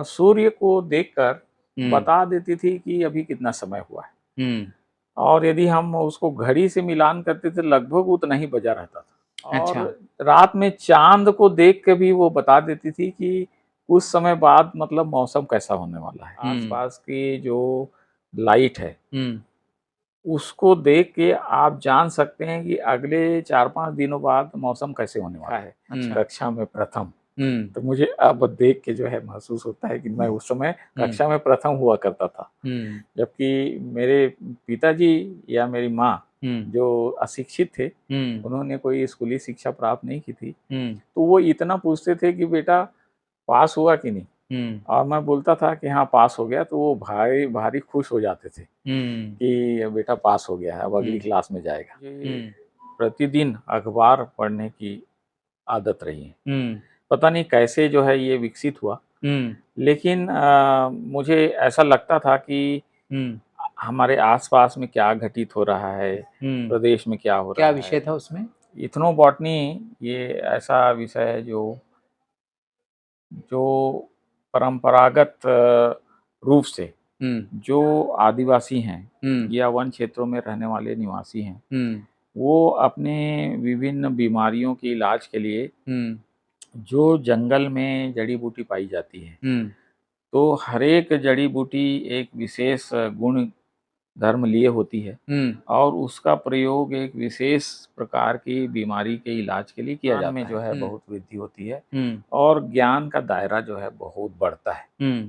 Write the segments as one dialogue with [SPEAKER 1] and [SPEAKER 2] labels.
[SPEAKER 1] सूर्य को देखकर
[SPEAKER 2] हम्म।
[SPEAKER 1] बता देती थी कि अभी कितना समय हुआ है।
[SPEAKER 2] हम्म।
[SPEAKER 1] और यदि हम उसको घड़ी से मिलान करते थे लगभग उतना ही बजा रहता था।
[SPEAKER 2] अच्छा।
[SPEAKER 1] और रात में चांद को देख के भी वो बता देती थी कि कुछ समय बाद मतलब मौसम कैसा होने वाला है। आसपास की जो लाइट है उसको देख के आप जान सकते हैं कि अगले 4-5 दिनों बाद मौसम कैसे होने वाला है।
[SPEAKER 2] अच्छा।
[SPEAKER 1] कक्षा में प्रथम,
[SPEAKER 2] हम्म।
[SPEAKER 1] तो मुझे अब देख के जो है महसूस होता है कि मैं उस समय कक्षा में प्रथम हुआ करता था।
[SPEAKER 2] हम्म।
[SPEAKER 1] जबकि मेरे पिताजी या मेरी माँ जो अशिक्षित थे, उन्होंने कोई स्कूली शिक्षा प्राप्त नहीं की थी, तो वो इतना पूछते थे कि बेटा पास हुआ कि नहीं? और मैं बोलता था कि हाँ पास हो गया, तो वो भारी भारी खुश हो जाते थे कि बेटा पास हो गया है, अब अगली क्लास में जाएगा। प्रतिदिन अखबार पढ़ने की आदत रही है। पता नहीं कैसे जो है ये विकसित हुआ, लेकिन मुझे ऐसा लगता था कि हमारे आसपास में क्या घटित हो रहा है, प्रदेश में क्या हो रहा है।
[SPEAKER 2] क्या विषय था उसमें?
[SPEAKER 1] इथनोबॉटनी ये ऐसा विषय है जो जो परंपरागत रूप से जो आदिवासी हैं या वन क्षेत्रों में रहने वाले निवासी हैं, वो अपने विभिन्न बीमारियों के इलाज के लिए जो जंगल में जड़ी बूटी पाई जाती है, तो हर एक जड़ी बूटी एक विशेष गुण धर्म लिए होती है और उसका प्रयोग एक विशेष प्रकार की बीमारी के इलाज के लिए किया जाता है। में जो है बहुत वृद्धि होती है और ज्ञान का दायरा जो है बहुत बढ़ता है।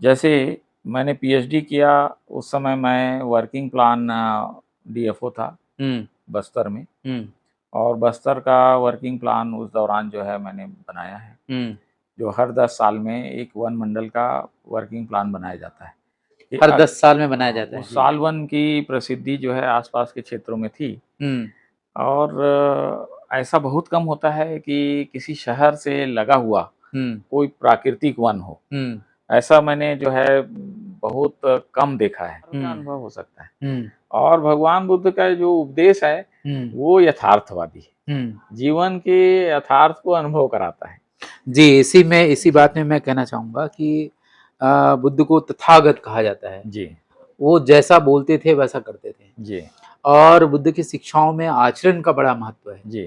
[SPEAKER 1] जैसे मैंने पीएचडी किया, उस समय मैं वर्किंग प्लान डीएफओ था बस्तर में, और बस्तर का वर्किंग प्लान उस दौरान जो है मैंने बनाया है, जो हर 10 साल में एक वन मंडल का वर्किंग प्लान बनाया जाता है।
[SPEAKER 2] हर 10 साल में बनाया जाता है।
[SPEAKER 1] उस साल वन की प्रसिद्धि जो है आसपास के क्षेत्रों में थी। और ऐसा बहुत कम होता है कि किसी शहर से लगा हुआ कोई प्राकृतिक वन हो। ऐसा मैंने जो है बहुत कम देखा है। अनुभव हो सकता है। और भगवान बुद्ध का जो उपदेश है वो यथार्थवादी है, जीवन के यथार्थ को अनुभव कराता है।
[SPEAKER 2] जी, इसी बात में मैं कहना चाहूंगा कि बुद्ध को तथागत कहा जाता है।
[SPEAKER 1] जी।
[SPEAKER 2] वो जैसा बोलते थे वैसा करते थे
[SPEAKER 1] जी।
[SPEAKER 2] और बुद्ध की शिक्षाओं में आचरण का बड़ा महत्व है।
[SPEAKER 1] जी।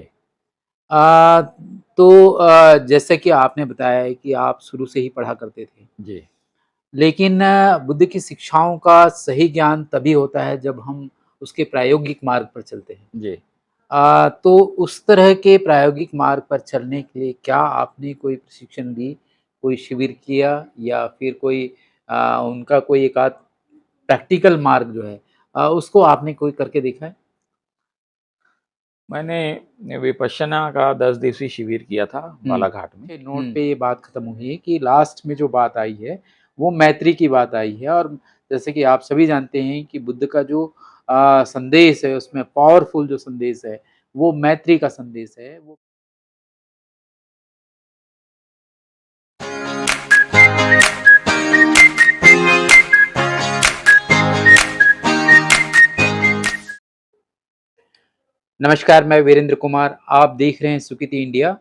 [SPEAKER 2] तो जैसे कि आपने बताया है कि आप शुरू से ही पढ़ा करते थे।
[SPEAKER 1] जी।
[SPEAKER 2] लेकिन बुद्ध की शिक्षाओं का सही ज्ञान तभी होता है जब हम उसके प्रायोगिक मार्ग पर चलते हैं।
[SPEAKER 1] जी।
[SPEAKER 2] तो उस तरह के प्रायोगिक मार्ग पर चलने के लिए क्या आपने कोई प्रशिक्षण ली, कोई शिविर किया या फिर कोई उनका कोई एक आध प्रैक्टिकल मार्ग जो है उसको आपने कोई करके देखा है?
[SPEAKER 1] मैंने विपश्यना का 10 दिवसीय शिविर किया था बालाघाट में।
[SPEAKER 2] नोट पे ये बात खत्म हुई है कि लास्ट में जो बात आई है वो मैत्री की बात आई है। और जैसे कि आप सभी जानते हैं कि बुद्ध का जो संदेश है उसमें पावरफुल जो संदेश है वो मैत्री का संदेश है। वो नमस्कार, मैं वीरेंद्र कुमार, आप देख रहे हैं सुकृति इंडिया।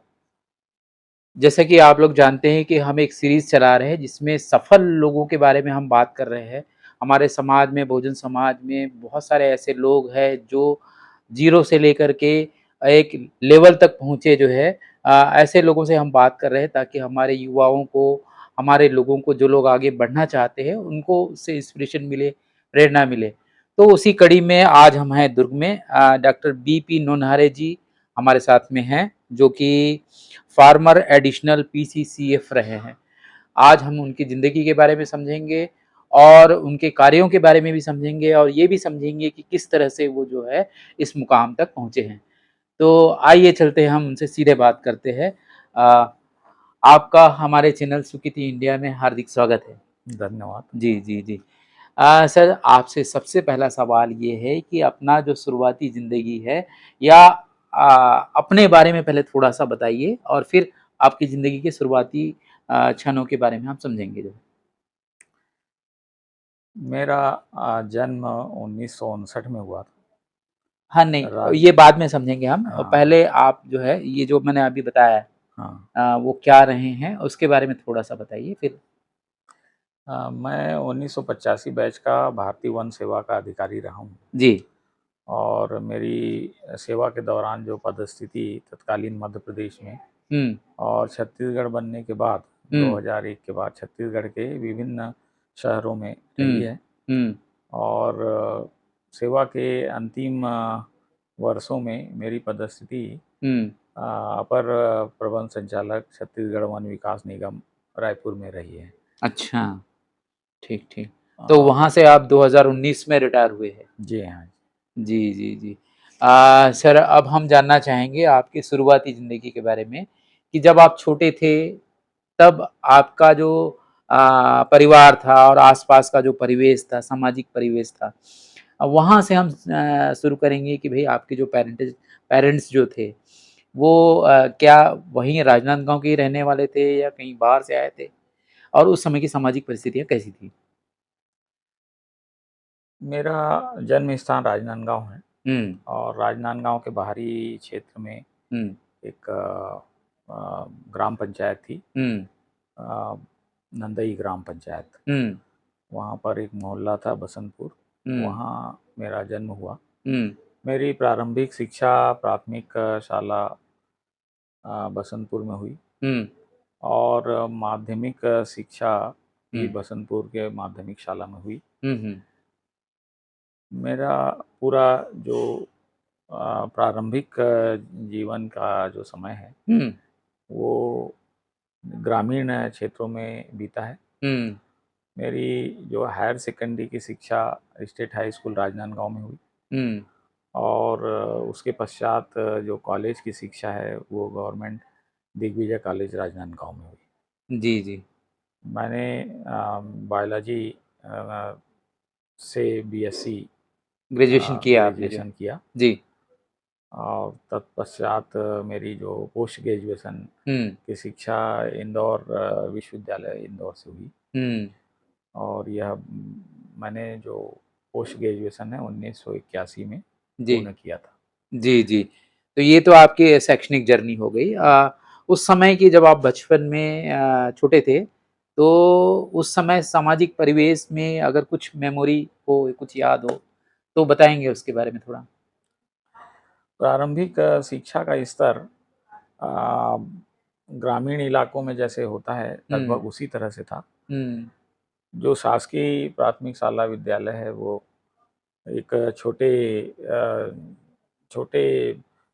[SPEAKER 2] जैसा कि आप लोग जानते हैं कि हम एक सीरीज चला रहे हैं जिसमें सफल लोगों के बारे में हम बात कर रहे हैं। हमारे समाज में, बहुजन समाज में बहुत सारे ऐसे लोग हैं जो जीरो से लेकर के एक लेवल तक पहुँचे जो है। ऐसे लोगों से हम बात कर रहे हैं ताकि हमारे युवाओं को, हमारे लोगों को, जो लोग आगे बढ़ना चाहते हैं उनको उससे इंस्पिरेशन मिले, प्रेरणा मिले। तो उसी कड़ी में आज हम हैं दुर्ग में। डॉक्टर बीपी नोनहारे जी हमारे साथ में हैं जो कि फार्मर एडिशनल पीसीसीएफ रहे हैं। आज हम उनकी ज़िंदगी के बारे में समझेंगे और उनके कार्यों के बारे में भी समझेंगे और ये भी समझेंगे कि किस तरह से वो जो है इस मुकाम तक पहुँचे हैं। तो आइए चलते हैं, हम उनसे सीधे बात करते हैं। आपका हमारे चैनल सुकृति इंडिया में हार्दिक स्वागत है।
[SPEAKER 1] धन्यवाद।
[SPEAKER 2] जी, जी, जी। सर, आपसे सबसे पहला सवाल ये है कि अपना जो शुरुआती ज़िंदगी है या अपने बारे में पहले थोड़ा-सा बताइए और फिर आपकी ज़िंदगी के शुरुआती क्षणों के बारे में हम समझेंगे जो।
[SPEAKER 1] मेरा जन्म 1959 में हुआ था।
[SPEAKER 2] हाँ, नहीं, ये बाद में समझेंगे हम।
[SPEAKER 1] हाँ।
[SPEAKER 2] पहले आप जो है ये जो मैंने अभी बताया है
[SPEAKER 1] हाँ।
[SPEAKER 2] वो क्या रहे हैं उसके बारे में थोड़ा सा बताइए फिर।
[SPEAKER 1] मैं 1985 बैच का भारतीय वन सेवा का अधिकारी रहा हूँ
[SPEAKER 2] जी।
[SPEAKER 1] और मेरी सेवा के दौरान जो पदस्थिति तत्कालीन मध्य प्रदेश में
[SPEAKER 2] हम्म।
[SPEAKER 1] और छत्तीसगढ़ बनने के बाद
[SPEAKER 2] हम्म।
[SPEAKER 1] 2001 के बाद छत्तीसगढ़ के विभिन्न शहरों में रही
[SPEAKER 2] हम्म।
[SPEAKER 1] है
[SPEAKER 2] हम्म।
[SPEAKER 1] और सेवा के अंतिम वर्षों में मेरी पदस्थिति
[SPEAKER 2] हम्म।
[SPEAKER 1] अपर प्रबंध संचालक छत्तीसगढ़ वन विकास निगम रायपुर में रही है।
[SPEAKER 2] अच्छा, ठीक ठीक। तो
[SPEAKER 1] अ,
[SPEAKER 2] वहाँ से आप 2019 में रिटायर हुए हैं।
[SPEAKER 1] जी हाँ।
[SPEAKER 2] जी जी जी। सर अब हम जानना चाहेंगे आपकी शुरुआती ज़िंदगी के बारे में कि जब आप छोटे थे तब आपका जो परिवार था और आसपास का जो परिवेश था, सामाजिक परिवेश था, वहाँ से हम शुरू करेंगे कि भई आपके जो पेरेंट्स जो थे, वो क्या वहीं राजनांदगाँव के ही रहने वाले थे या कहीं बाहर से आए थे? और उस समय की सामाजिक परिस्थितियाँ कैसी थी?
[SPEAKER 1] मेरा जन्म स्थान राजनांदगांव है
[SPEAKER 2] हुँ।
[SPEAKER 1] और राजनांदगांव के बाहरी क्षेत्र में
[SPEAKER 2] हुँ।
[SPEAKER 1] एक ग्राम पंचायत थी,
[SPEAKER 2] हुँ।
[SPEAKER 1] अ, नंदई ग्राम पंचायत।
[SPEAKER 2] हुँ।
[SPEAKER 1] वहाँ पर एक मोहल्ला था बसंतपुर,
[SPEAKER 2] हुँ।
[SPEAKER 1] वहाँ मेरा जन्म हुआ।
[SPEAKER 2] हुँ।
[SPEAKER 1] मेरी प्रारंभिक शिक्षा प्राथमिक शाला बसंतपुर में हुई
[SPEAKER 2] हुँ।
[SPEAKER 1] और माध्यमिक शिक्षा भी
[SPEAKER 2] हुँ।
[SPEAKER 1] बसंतपुर के माध्यमिक शाला में हुई।
[SPEAKER 2] हुँ। हुँ।
[SPEAKER 1] मेरा पूरा जो प्रारंभिक जीवन का जो समय है
[SPEAKER 2] हुँ।
[SPEAKER 1] वो ग्रामीण क्षेत्रों में बीता है।
[SPEAKER 2] हुँ।
[SPEAKER 1] मेरी जो हायर सेकेंडरी की शिक्षा स्टेट हाई स्कूल राजनांदगांव में हुई
[SPEAKER 2] हुँ।
[SPEAKER 1] और उसके पश्चात जो कॉलेज की शिक्षा है वो गवर्नमेंट दिग्विजय कॉलेज राजनांदगांव में हुई।
[SPEAKER 2] जी, जी।
[SPEAKER 1] मैंने बायोलॉजी से बीएससी
[SPEAKER 2] ग्रेजुएशन किया आपने जो।
[SPEAKER 1] ग्रेजुएशन किया
[SPEAKER 2] जी।
[SPEAKER 1] और तत्पश्चात मेरी जो पोस्ट ग्रेजुएशन
[SPEAKER 2] हुँ।
[SPEAKER 1] की शिक्षा इंदौर विश्वविद्यालय इंदौर से हुई
[SPEAKER 2] हुँ।
[SPEAKER 1] और यह मैंने जो पोस्ट ग्रेजुएशन है 1981 में
[SPEAKER 2] जी।
[SPEAKER 1] पूर्ण किया था।
[SPEAKER 2] जी, जी। तो ये तो आपकी शैक्षणिक जर्नी हो गई। उस समय की जब आप बचपन में छोटे थे, तो उस समय सामाजिक परिवेश में अगर कुछ मेमोरी हो, कुछ याद हो, तो बताएँगे उसके बारे में थोड़ा?
[SPEAKER 1] प्रारंभिक शिक्षा का स्तर अ, ग्रामीण इलाकों में जैसे होता है
[SPEAKER 2] हुँ।
[SPEAKER 1] लगभग उसी तरह से था।
[SPEAKER 2] हुँ।
[SPEAKER 1] जो शासकीय प्राथमिक शाला विद्यालय है वो एक छोटे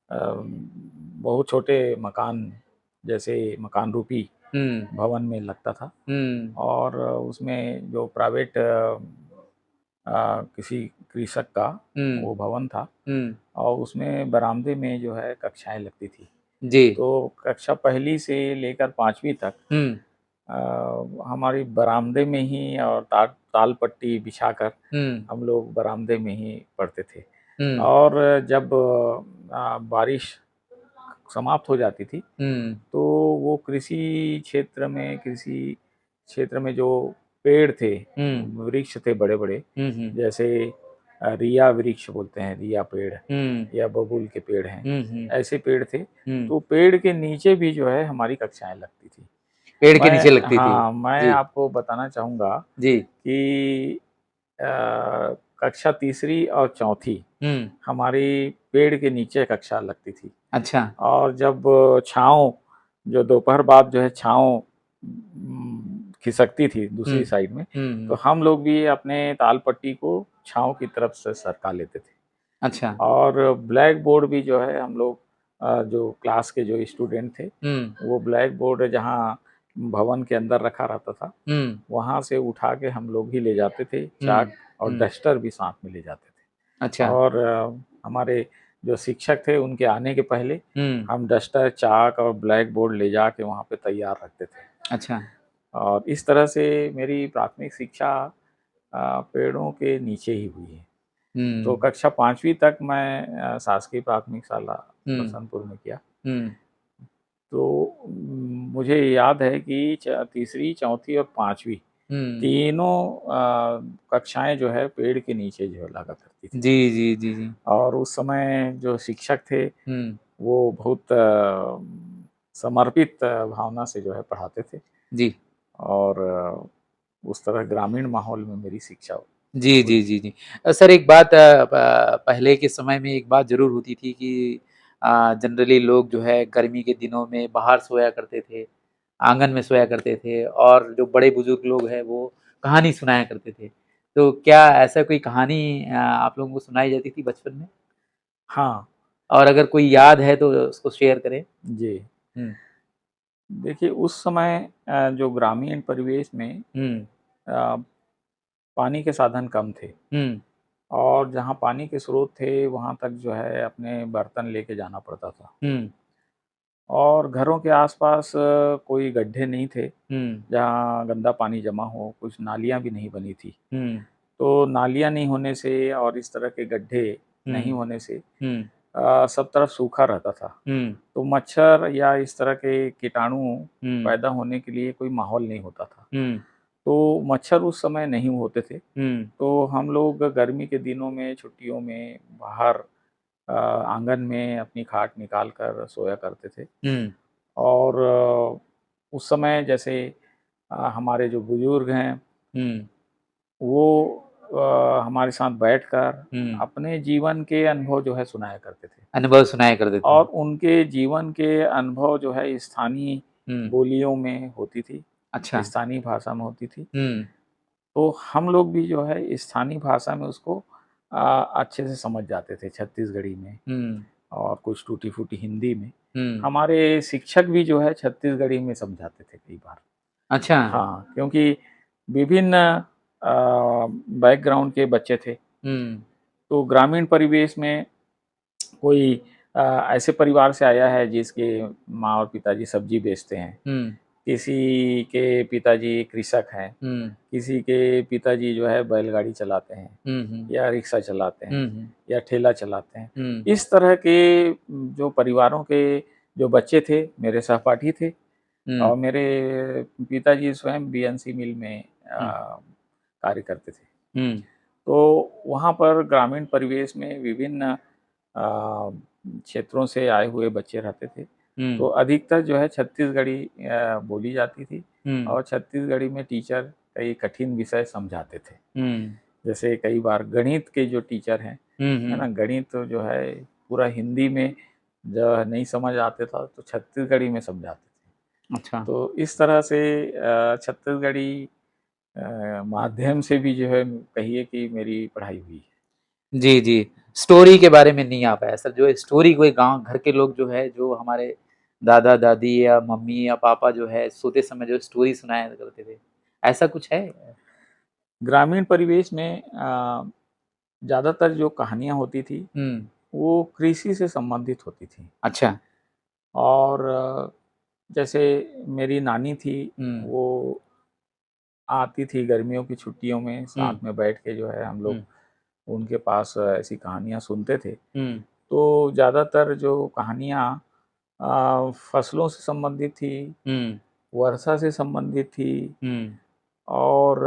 [SPEAKER 1] बहुत छोटे मकान जैसे मकान रूपी
[SPEAKER 2] हुँ।
[SPEAKER 1] भवन में लगता था
[SPEAKER 2] हुँ।
[SPEAKER 1] और उसमें जो प्राइवेट किसी कृषक का
[SPEAKER 2] हुँ।
[SPEAKER 1] वो भवन था
[SPEAKER 2] हुँ।
[SPEAKER 1] और उसमें बरामदे में जो है कक्षाएं लगती थी।
[SPEAKER 2] जी।
[SPEAKER 1] तो कक्षा पहली से लेकर 5वीं तक
[SPEAKER 2] हुँ।
[SPEAKER 1] हमारी बरामदे में ही और ताल पट्टी बिछाकर
[SPEAKER 2] हुँ।
[SPEAKER 1] हम लोग बरामदे में ही पढ़ते थे
[SPEAKER 2] हुँ।
[SPEAKER 1] और जब बारिश समाप्त हो जाती थी
[SPEAKER 2] हुँ।
[SPEAKER 1] तो वो कृषि क्षेत्र में जो पेड़ थे,
[SPEAKER 2] हुँ।
[SPEAKER 1] वृक्ष थे बड़े बड़े,
[SPEAKER 2] हुँ। हुँ।
[SPEAKER 1] जैसे रिया वृक्ष बोलते हैं, रिया पेड़
[SPEAKER 2] हुँ।
[SPEAKER 1] या बबूल के पेड़ हैं,
[SPEAKER 2] हुँ। हुँ।
[SPEAKER 1] ऐसे पेड़ थे।
[SPEAKER 2] हुँ।
[SPEAKER 1] तो पेड़ के नीचे भी जो है हमारी कक्षाएं लगती थी।
[SPEAKER 2] पेड़ के नीचे लगती थी।
[SPEAKER 1] मैं
[SPEAKER 2] जी।
[SPEAKER 1] आपको बताना चाहूँगा
[SPEAKER 2] जी।
[SPEAKER 1] कि कक्षा तीसरी और चौथी
[SPEAKER 2] हुँ।
[SPEAKER 1] हमारी पेड़ के नीचे कक्षा लगती थी
[SPEAKER 2] अच्छा।
[SPEAKER 1] और जब छाँव जो दोपहर बाद जो है छाँव खिसकती थी
[SPEAKER 2] हुँ।
[SPEAKER 1] दूसरी साइड में, तो
[SPEAKER 2] हुँ।
[SPEAKER 1] हम लोग भी अपने ताल पट्टी को छाँव की तरफ से सरका लेते थे।
[SPEAKER 2] अच्छा।
[SPEAKER 1] और ब्लैक बोर्ड भी जो है हम लोग जो क्लास के जो स्टूडेंट थे,
[SPEAKER 2] हुँ।
[SPEAKER 1] वो ब्लैक बोर्ड जहाँ भवन के अंदर रखा रहता था,
[SPEAKER 2] हुँ।
[SPEAKER 1] वहाँ से उठा के हम लोग ही ले जाते थे,
[SPEAKER 2] हुँ।
[SPEAKER 1] चाक और
[SPEAKER 2] हुँ।
[SPEAKER 1] डस्टर भी साथ में ले जाते थे।
[SPEAKER 2] अच्छा।
[SPEAKER 1] और हमारे जो शिक्षक थे उनके आने के पहले
[SPEAKER 2] हुँ।
[SPEAKER 1] हम डस्टर, चाक और ब्लैक बोर्ड ले जाके वहाँ पे तैयार रखते थे।
[SPEAKER 2] अच्छा।
[SPEAKER 1] और इस तरह से मेरी प्राथमिक शिक्षा पेड़ों के नीचे ही हुई है। तो
[SPEAKER 2] हुँ।
[SPEAKER 1] कक्षा 5वीं तक मैं शासकीय प्राथमिक शाला
[SPEAKER 2] हुँ।
[SPEAKER 1] बसंतपुर में किया।
[SPEAKER 2] हुँ।
[SPEAKER 1] तो मुझे याद है कि तीसरी, चौथी और 5वीं
[SPEAKER 2] हुँ।
[SPEAKER 1] तीनों कक्षाएं जो है पेड़ के नीचे जो है लगा करती थी
[SPEAKER 2] जी, जी, जी, जी।
[SPEAKER 1] और उस समय जो शिक्षक थे
[SPEAKER 2] हुँ।
[SPEAKER 1] वो बहुत समर्पित भावना से जो है पढ़ाते थे।
[SPEAKER 2] जी।
[SPEAKER 1] और उस तरह ग्रामीण माहौल में मेरी शिक्षा
[SPEAKER 2] जी,
[SPEAKER 1] हुई।
[SPEAKER 2] जी, जी, जी। सर एक बात पहले के समय में एक बात ज़रूर होती थी कि जनरली लोग जो है गर्मी के दिनों में बाहर सोया करते थे, आँगन में सोया करते थे और जो बड़े-बुज़ुर्ग लोग हैं वो कहानी सुनाया करते थे। तो क्या ऐसा कोई कहानी आप लोगों को सुनाई जाती थी बचपन में?
[SPEAKER 1] हाँ,
[SPEAKER 2] और अगर कोई याद है तो उसको शेयर करें?
[SPEAKER 1] जी।
[SPEAKER 2] हुँ,
[SPEAKER 1] देखिए उस समय जो ग्रामीण परिवेश में
[SPEAKER 2] हुँ,
[SPEAKER 1] अ, पानी के साधन कम थे
[SPEAKER 2] हुँ,
[SPEAKER 1] और जहाँ पानी के स्रोत थे वहाँ तक जो है अपने बर्तन लेके जाना पड़ता था।
[SPEAKER 2] हुँ,
[SPEAKER 1] और घरों के आस-पास कोई गड्ढे नहीं थे,
[SPEAKER 2] हुँ,
[SPEAKER 1] जहाँ गंदा पानी जमा हो, कुछ नालियाँ भी नहीं बनी थी।
[SPEAKER 2] हुँ,
[SPEAKER 1] तो नालियाँ नहीं होने से और इस तरह के गड्ढे नहीं
[SPEAKER 2] हुँ,
[SPEAKER 1] होने से
[SPEAKER 2] हुँ,
[SPEAKER 1] सब तरफ सूखा रहता था।
[SPEAKER 2] हुँ,
[SPEAKER 1] तो मच्छर या इस तरह के कीटाणु
[SPEAKER 2] हुँ,
[SPEAKER 1] पैदा होने के लिए कोई माहौल नहीं होता था।
[SPEAKER 2] हुँ,
[SPEAKER 1] तो मच्छर उस समय नहीं होते थे।
[SPEAKER 2] हुँ,
[SPEAKER 1] तो हम लोग गर्मी के दिनों में, छुट्टियों में बाहर आँगन में अपनी खाट निकाल कर सोया करते थे।
[SPEAKER 2] हुँ,
[SPEAKER 1] और उस समय जैसे हमारे जो बुजुर्ग हैं,
[SPEAKER 2] हुँ,
[SPEAKER 1] वो हमारे साथ बैठकर
[SPEAKER 2] हुँ।
[SPEAKER 1] अपने जीवन के अनुभव जो है सुनाया करते थे।
[SPEAKER 2] अनुभव सुनाया करते थे।
[SPEAKER 1] और उनके जीवन के अनुभव जो है स्थानीय
[SPEAKER 2] हुँ,
[SPEAKER 1] बोलियों में होती थी,
[SPEAKER 2] अच्छा।
[SPEAKER 1] स्थानीय भाषा में होती थी।
[SPEAKER 2] हुँ,
[SPEAKER 1] तो हम लोग भी जो है स्थानीय भाषा में उसको अच्छे से समझ जाते थे छत्तीसगढ़ी में
[SPEAKER 2] हुँ,
[SPEAKER 1] और कुछ टूटी-फूटी हिंदी में।
[SPEAKER 2] हुँ,
[SPEAKER 1] हमारे शिक्षक भी जो है छत्तीसगढ़ी में समझाते थे कई बार।
[SPEAKER 2] अच्छा।
[SPEAKER 1] हाँ, क्योंकि विभिन्न बैकग्राउंड के बच्चे थे।
[SPEAKER 2] हुँ,
[SPEAKER 1] तो ग्रामीण परिवेश में कोई अ, ऐसे परिवार से आया है जिसके माँ और पिताजी सब्जी बेचते हैं,
[SPEAKER 2] हुँ,
[SPEAKER 1] किसी के पिताजी कृषक हैं,
[SPEAKER 2] हुँ,
[SPEAKER 1] किसी के पिताजी जो है बैलगाड़ी चलाते हैं
[SPEAKER 2] हुँ, हुँ,
[SPEAKER 1] या रिक्शा चलाते हैं
[SPEAKER 2] हुँ, हुँ,
[SPEAKER 1] या ठेला चलाते हैं।
[SPEAKER 2] हुँ,
[SPEAKER 1] इस तरह के जो परिवारों के जो बच्चे थे, मेरे सहपाठी थे
[SPEAKER 2] हुँ,
[SPEAKER 1] और मेरे पिताजी स्वयं बीएनसी मिल में
[SPEAKER 2] हुँ,
[SPEAKER 1] कार्य करते थे।
[SPEAKER 2] हुँ,
[SPEAKER 1] तो वहाँ पर ग्रामीण परिवेश में विभिन्न क्षेत्रों से आए हुए बच्चे रहते थे। तो
[SPEAKER 2] हुँ,
[SPEAKER 1] अधिकतर जो है छत्तीसगढ़ी बोली जाती थी
[SPEAKER 2] हुँ,
[SPEAKER 1] और छत्तीसगढ़ी में टीचर कई कठिन विषय समझाते थे।
[SPEAKER 2] हुँ,
[SPEAKER 1] जैसे कई बार गणित के जो टीचर हैं,
[SPEAKER 2] हुँ,
[SPEAKER 1] है ना?
[SPEAKER 2] हुँ,
[SPEAKER 1] गणित जो है पूरा हिंदी में जो नहीं समझ आते था तो छत्तीसगढ़ी में समझाते थे।
[SPEAKER 2] अच्छा।
[SPEAKER 1] तो इस तरह से छत्तीसगढ़ी माध्यम से भी जो है कहिए कि मेरी पढ़ाई हुई है।
[SPEAKER 2] जी, जी। स्टोरी के बारे में नहीं आ पाया सर, जो स्टोरी कोई गाँव घर के लोग जो है, जो हमारे दादा-दादी या मम्मी या पापा जो है, सोते समय जो स्टोरी सुनाया करते थे, ऐसा कुछ है?
[SPEAKER 1] ग्रामीण परिवेश में ज़्यादातर जो कहानियाँ होती थी,
[SPEAKER 2] हुँ,
[SPEAKER 1] वो कृषि से संबंधित होती थी।
[SPEAKER 2] अच्छा।
[SPEAKER 1] और जैसे मेरी नानी थी,
[SPEAKER 2] हुँ,
[SPEAKER 1] वो आती थी गर्मियों की छुट्टियों में,
[SPEAKER 2] हुँ,
[SPEAKER 1] साथ में बैठ के जो है हम लोग
[SPEAKER 2] हुँ,
[SPEAKER 1] उनके पास ऐसी कहानियाँ सुनते थे।
[SPEAKER 2] हुँ,
[SPEAKER 1] तो ज़्यादातर जो कहानियाँ फसलों से संबंधित थी,
[SPEAKER 2] हुँ,
[SPEAKER 1] वर्षा से संबंधित थी
[SPEAKER 2] हुँ,
[SPEAKER 1] और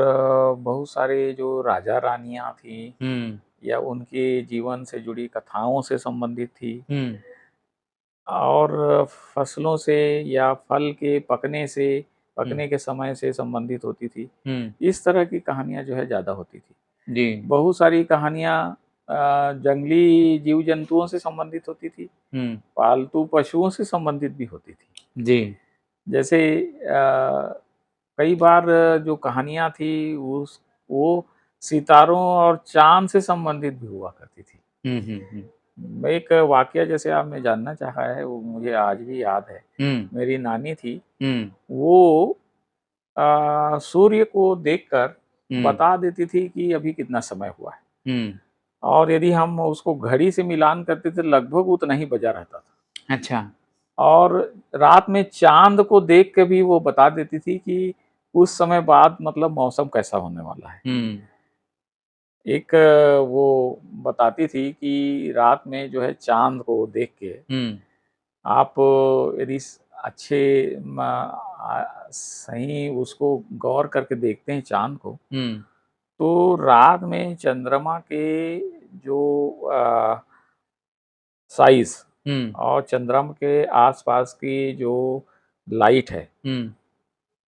[SPEAKER 1] बहुत सारे जो राजा-रानियाँ थीं
[SPEAKER 2] हुँ,
[SPEAKER 1] या उनके जीवन से जुड़ी कथाओं से संबंधित थी
[SPEAKER 2] हुँ,
[SPEAKER 1] और फसलों से या फल के
[SPEAKER 2] हुँ,
[SPEAKER 1] पकने के समय से संबंधित होती थी।
[SPEAKER 2] हुँ,
[SPEAKER 1] इस तरह की कहानियाँ जो है ज़्यादा होती थी।
[SPEAKER 2] जी।
[SPEAKER 1] बहुत सारी कहानियाँ जंगली जीव-जंतुओं से संबंधित होती थी,
[SPEAKER 2] हुँ,
[SPEAKER 1] पालतू पशुओं से संबंधित भी होती थी।
[SPEAKER 2] जी।
[SPEAKER 1] जैसे कई बार जो कहानियाँ थी वो सितारों और चाँद से संबंधित भी हुआ करती थी।
[SPEAKER 2] हुँ, हुँ, हुँ,
[SPEAKER 1] एक वाक़या जैसे आपने जानना चाहा है, वो मुझे आज भी याद है।
[SPEAKER 2] हुँ,
[SPEAKER 1] मेरी नानी थी,
[SPEAKER 2] हुँ,
[SPEAKER 1] वो सूर्य को देखकर
[SPEAKER 2] हुँ,
[SPEAKER 1] बता देती थी कि अभी कितना समय हुआ है
[SPEAKER 2] हुँ,
[SPEAKER 1] और यदि हम उसको घड़ी से मिलान करते थे, लगभग उतना ही बजा रहता था।
[SPEAKER 2] अच्छा।
[SPEAKER 1] और रात में चाँद को देख के भी वो बता देती थी कि उस समय बाद मतलब मौसम कैसा होने वाला है।
[SPEAKER 2] हुँ,
[SPEAKER 1] एक वो बताती थी कि रात में जो है चाँद को देख के
[SPEAKER 2] हुँ,
[SPEAKER 1] आप यदि अच्छे सही उसको गौर करके देखते हैं चाँद को,
[SPEAKER 2] हुँ,
[SPEAKER 1] तो रात में चंद्रमा के जो साइज़ और चंद्रमा के आसपास की जो लाइट है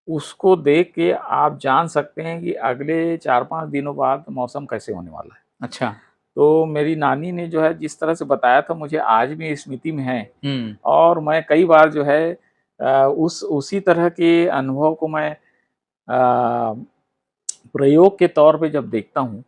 [SPEAKER 1] उसको देख के आप जान सकते हैं कि अगले 4-5 दिनों बाद मौसम कैसे होने वाला है।
[SPEAKER 2] अच्छा।
[SPEAKER 1] तो मेरी नानी ने जो है जिस तरह से बताया था मुझे आज भी स्मृति में है और मैं कई बार जो है उसी तरह के अनुभव को मैं प्रयोग के तौर पे जब देखता हूँ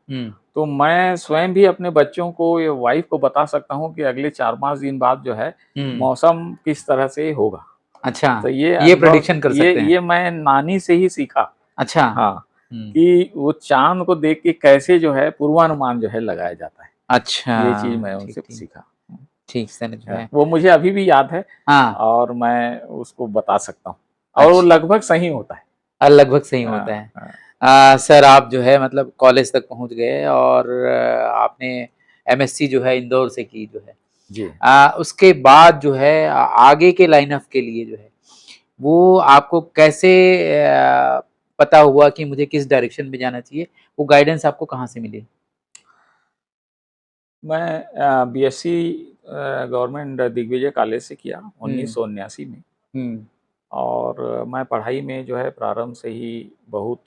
[SPEAKER 1] तो मैं स्वयं भी अपने बच्चों को या वाइफ को बता सकता हूँ कि अगले 4-5 दिन बाद जो है मौसम किस तरह से होगा।
[SPEAKER 2] अच्छा,
[SPEAKER 1] तो ये
[SPEAKER 2] ये प्रेडिक्शन कर सकते हैं।
[SPEAKER 1] ये मैं नानी से ही सीखा।
[SPEAKER 2] अच्छा।
[SPEAKER 1] हाँ, कि वो चांद को देख के कैसे जो है पूर्वानुमान जो है लगाया जाता है।
[SPEAKER 2] अच्छा,
[SPEAKER 1] ये चीज मैं उनसे सीखा।
[SPEAKER 2] ठीक, समझ में।
[SPEAKER 1] वो मुझे अभी भी याद है।
[SPEAKER 2] हाँ।
[SPEAKER 1] और मैं उसको बता सकता हूँ और वो लगभग सही होता है।
[SPEAKER 2] लगभग सही होता है। सर आप जो है मतलब कॉलेज तक पहुंच गए और आपने एमएससी जो है इंदौर से की जो है
[SPEAKER 1] जी।
[SPEAKER 2] उसके बाद जो है आगे के लाइन ऑफ के लिए जो है वो आपको कैसे पता हुआ कि मुझे किस डायरेक्शन में जाना चाहिए, वो गाइडेंस आपको कहाँ से मिली?
[SPEAKER 1] मैं बीएससी गवर्नमेंट दिग्विजय कॉलेज से किया 1979 में। और मैं पढ़ाई में जो है प्रारंभ से ही बहुत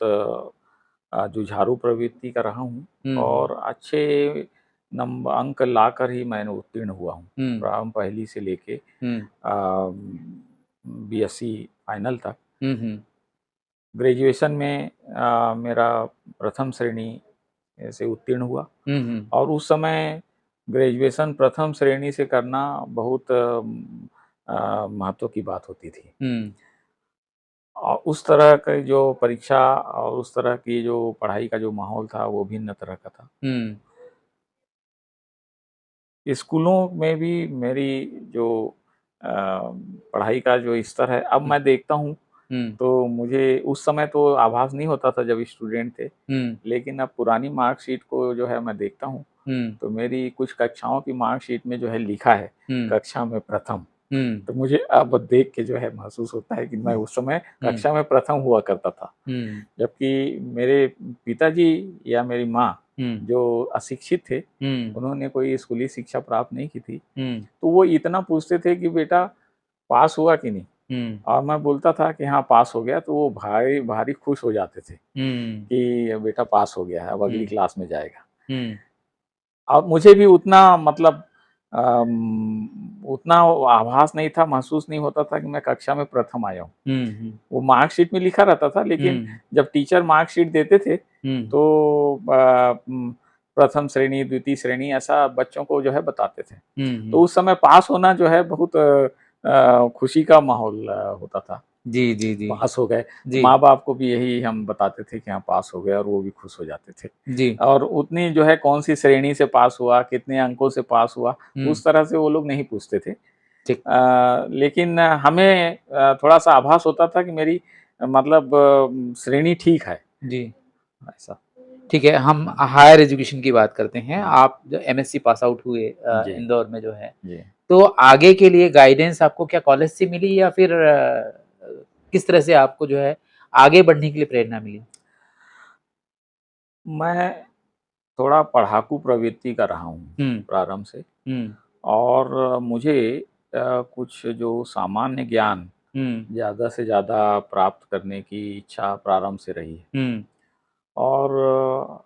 [SPEAKER 1] जुझारू प्रवृत्ति का रहा हूँ और अच्छे नंबर अंक लाकर ही मैंने उत्तीर्ण हुआ हूँ प्रारंभ पहली से लेके बीएससी फाइनल तक। ग्रेजुएशन में मेरा प्रथम श्रेणी से उत्तीर्ण हुआ और उस समय ग्रेजुएशन प्रथम श्रेणी से करना बहुत महत्व की बात होती थी। और उस तरह की जो परीक्षा और उस तरह की जो पढ़ाई का जो माहौल था वो भिन्न तरह का था। स्कूलों में भी मेरी जो पढ़ाई का जो स्तर है अब मैं देखता हूँ तो मुझे उस समय तो आभास नहीं होता था जब स्टूडेंट थे, लेकिन अब पुरानी मार्कशीट को जो है मैं देखता हूँ तो मेरी कुछ कक्षाओं की मार्कशीट में जो है लिखा है कक्षा में प्रथम। तो मुझे अब देख के जो है महसूस होता है कि मैं उस समय कक्षा में प्रथम हुआ करता था, जबकि मेरे पिताजी या मेरी माँ जो अशिक्षित थे उन्होंने कोई स्कूली शिक्षा प्राप्त नहीं की थी, तो वो इतना पूछते थे कि बेटा पास हुआ कि नहीं, और मैं बोलता था कि हाँ पास हो गया, तो वो भारी भारी खुश हो जाते थे कि बेटा पास हो गया है, अब अगली क्लास में जाएगा। अब मुझे भी उतना मतलब उतना आभास नहीं था, महसूस नहीं होता था कि मैं कक्षा में प्रथम आया हूँ। वो मार्कशीट में लिखा रहता था, लेकिन जब टीचर मार्कशीट देते थे तो प्रथम श्रेणी द्वितीय श्रेणी ऐसा बच्चों को जो है बताते थे। तो उस समय पास होना जो है बहुत खुशी का माहौल होता था।
[SPEAKER 2] जी जी जी,
[SPEAKER 1] पास हो गए, माँ बाप को भी यही हम बताते थे कि हाँ पास हो गए और वो भी खुश हो जाते थे
[SPEAKER 2] जी। और
[SPEAKER 1] उतनी जो है कौन सी श्रेणी से पास हुआ, कितने अंकों से पास हुआ, उस तरह से वो लोग नहीं पूछते थे। लेकिन हमें थोड़ा सा आभास होता था कि मेरी मतलब श्रेणी ठीक है।
[SPEAKER 2] जी
[SPEAKER 1] ऐसा।
[SPEAKER 2] ठीक है, हम हायर एजुकेशन की बात करते हैं। आप जो एमएससी पास आउट हुए इंदौर में जो है, तो आगे के लिए गाइडेंस आपको क्या कॉलेज से मिली या फिर किस तरह से आपको जो है आगे बढ़ने के लिए प्रेरणा मिली?
[SPEAKER 1] मैं थोड़ा पढ़ाकू प्रवृत्ति का रहा हूँ प्रारंभ से, और मुझे कुछ जो सामान्य ज्ञान ज़्यादा से ज़्यादा प्राप्त करने की इच्छा प्रारंभ से रही है। और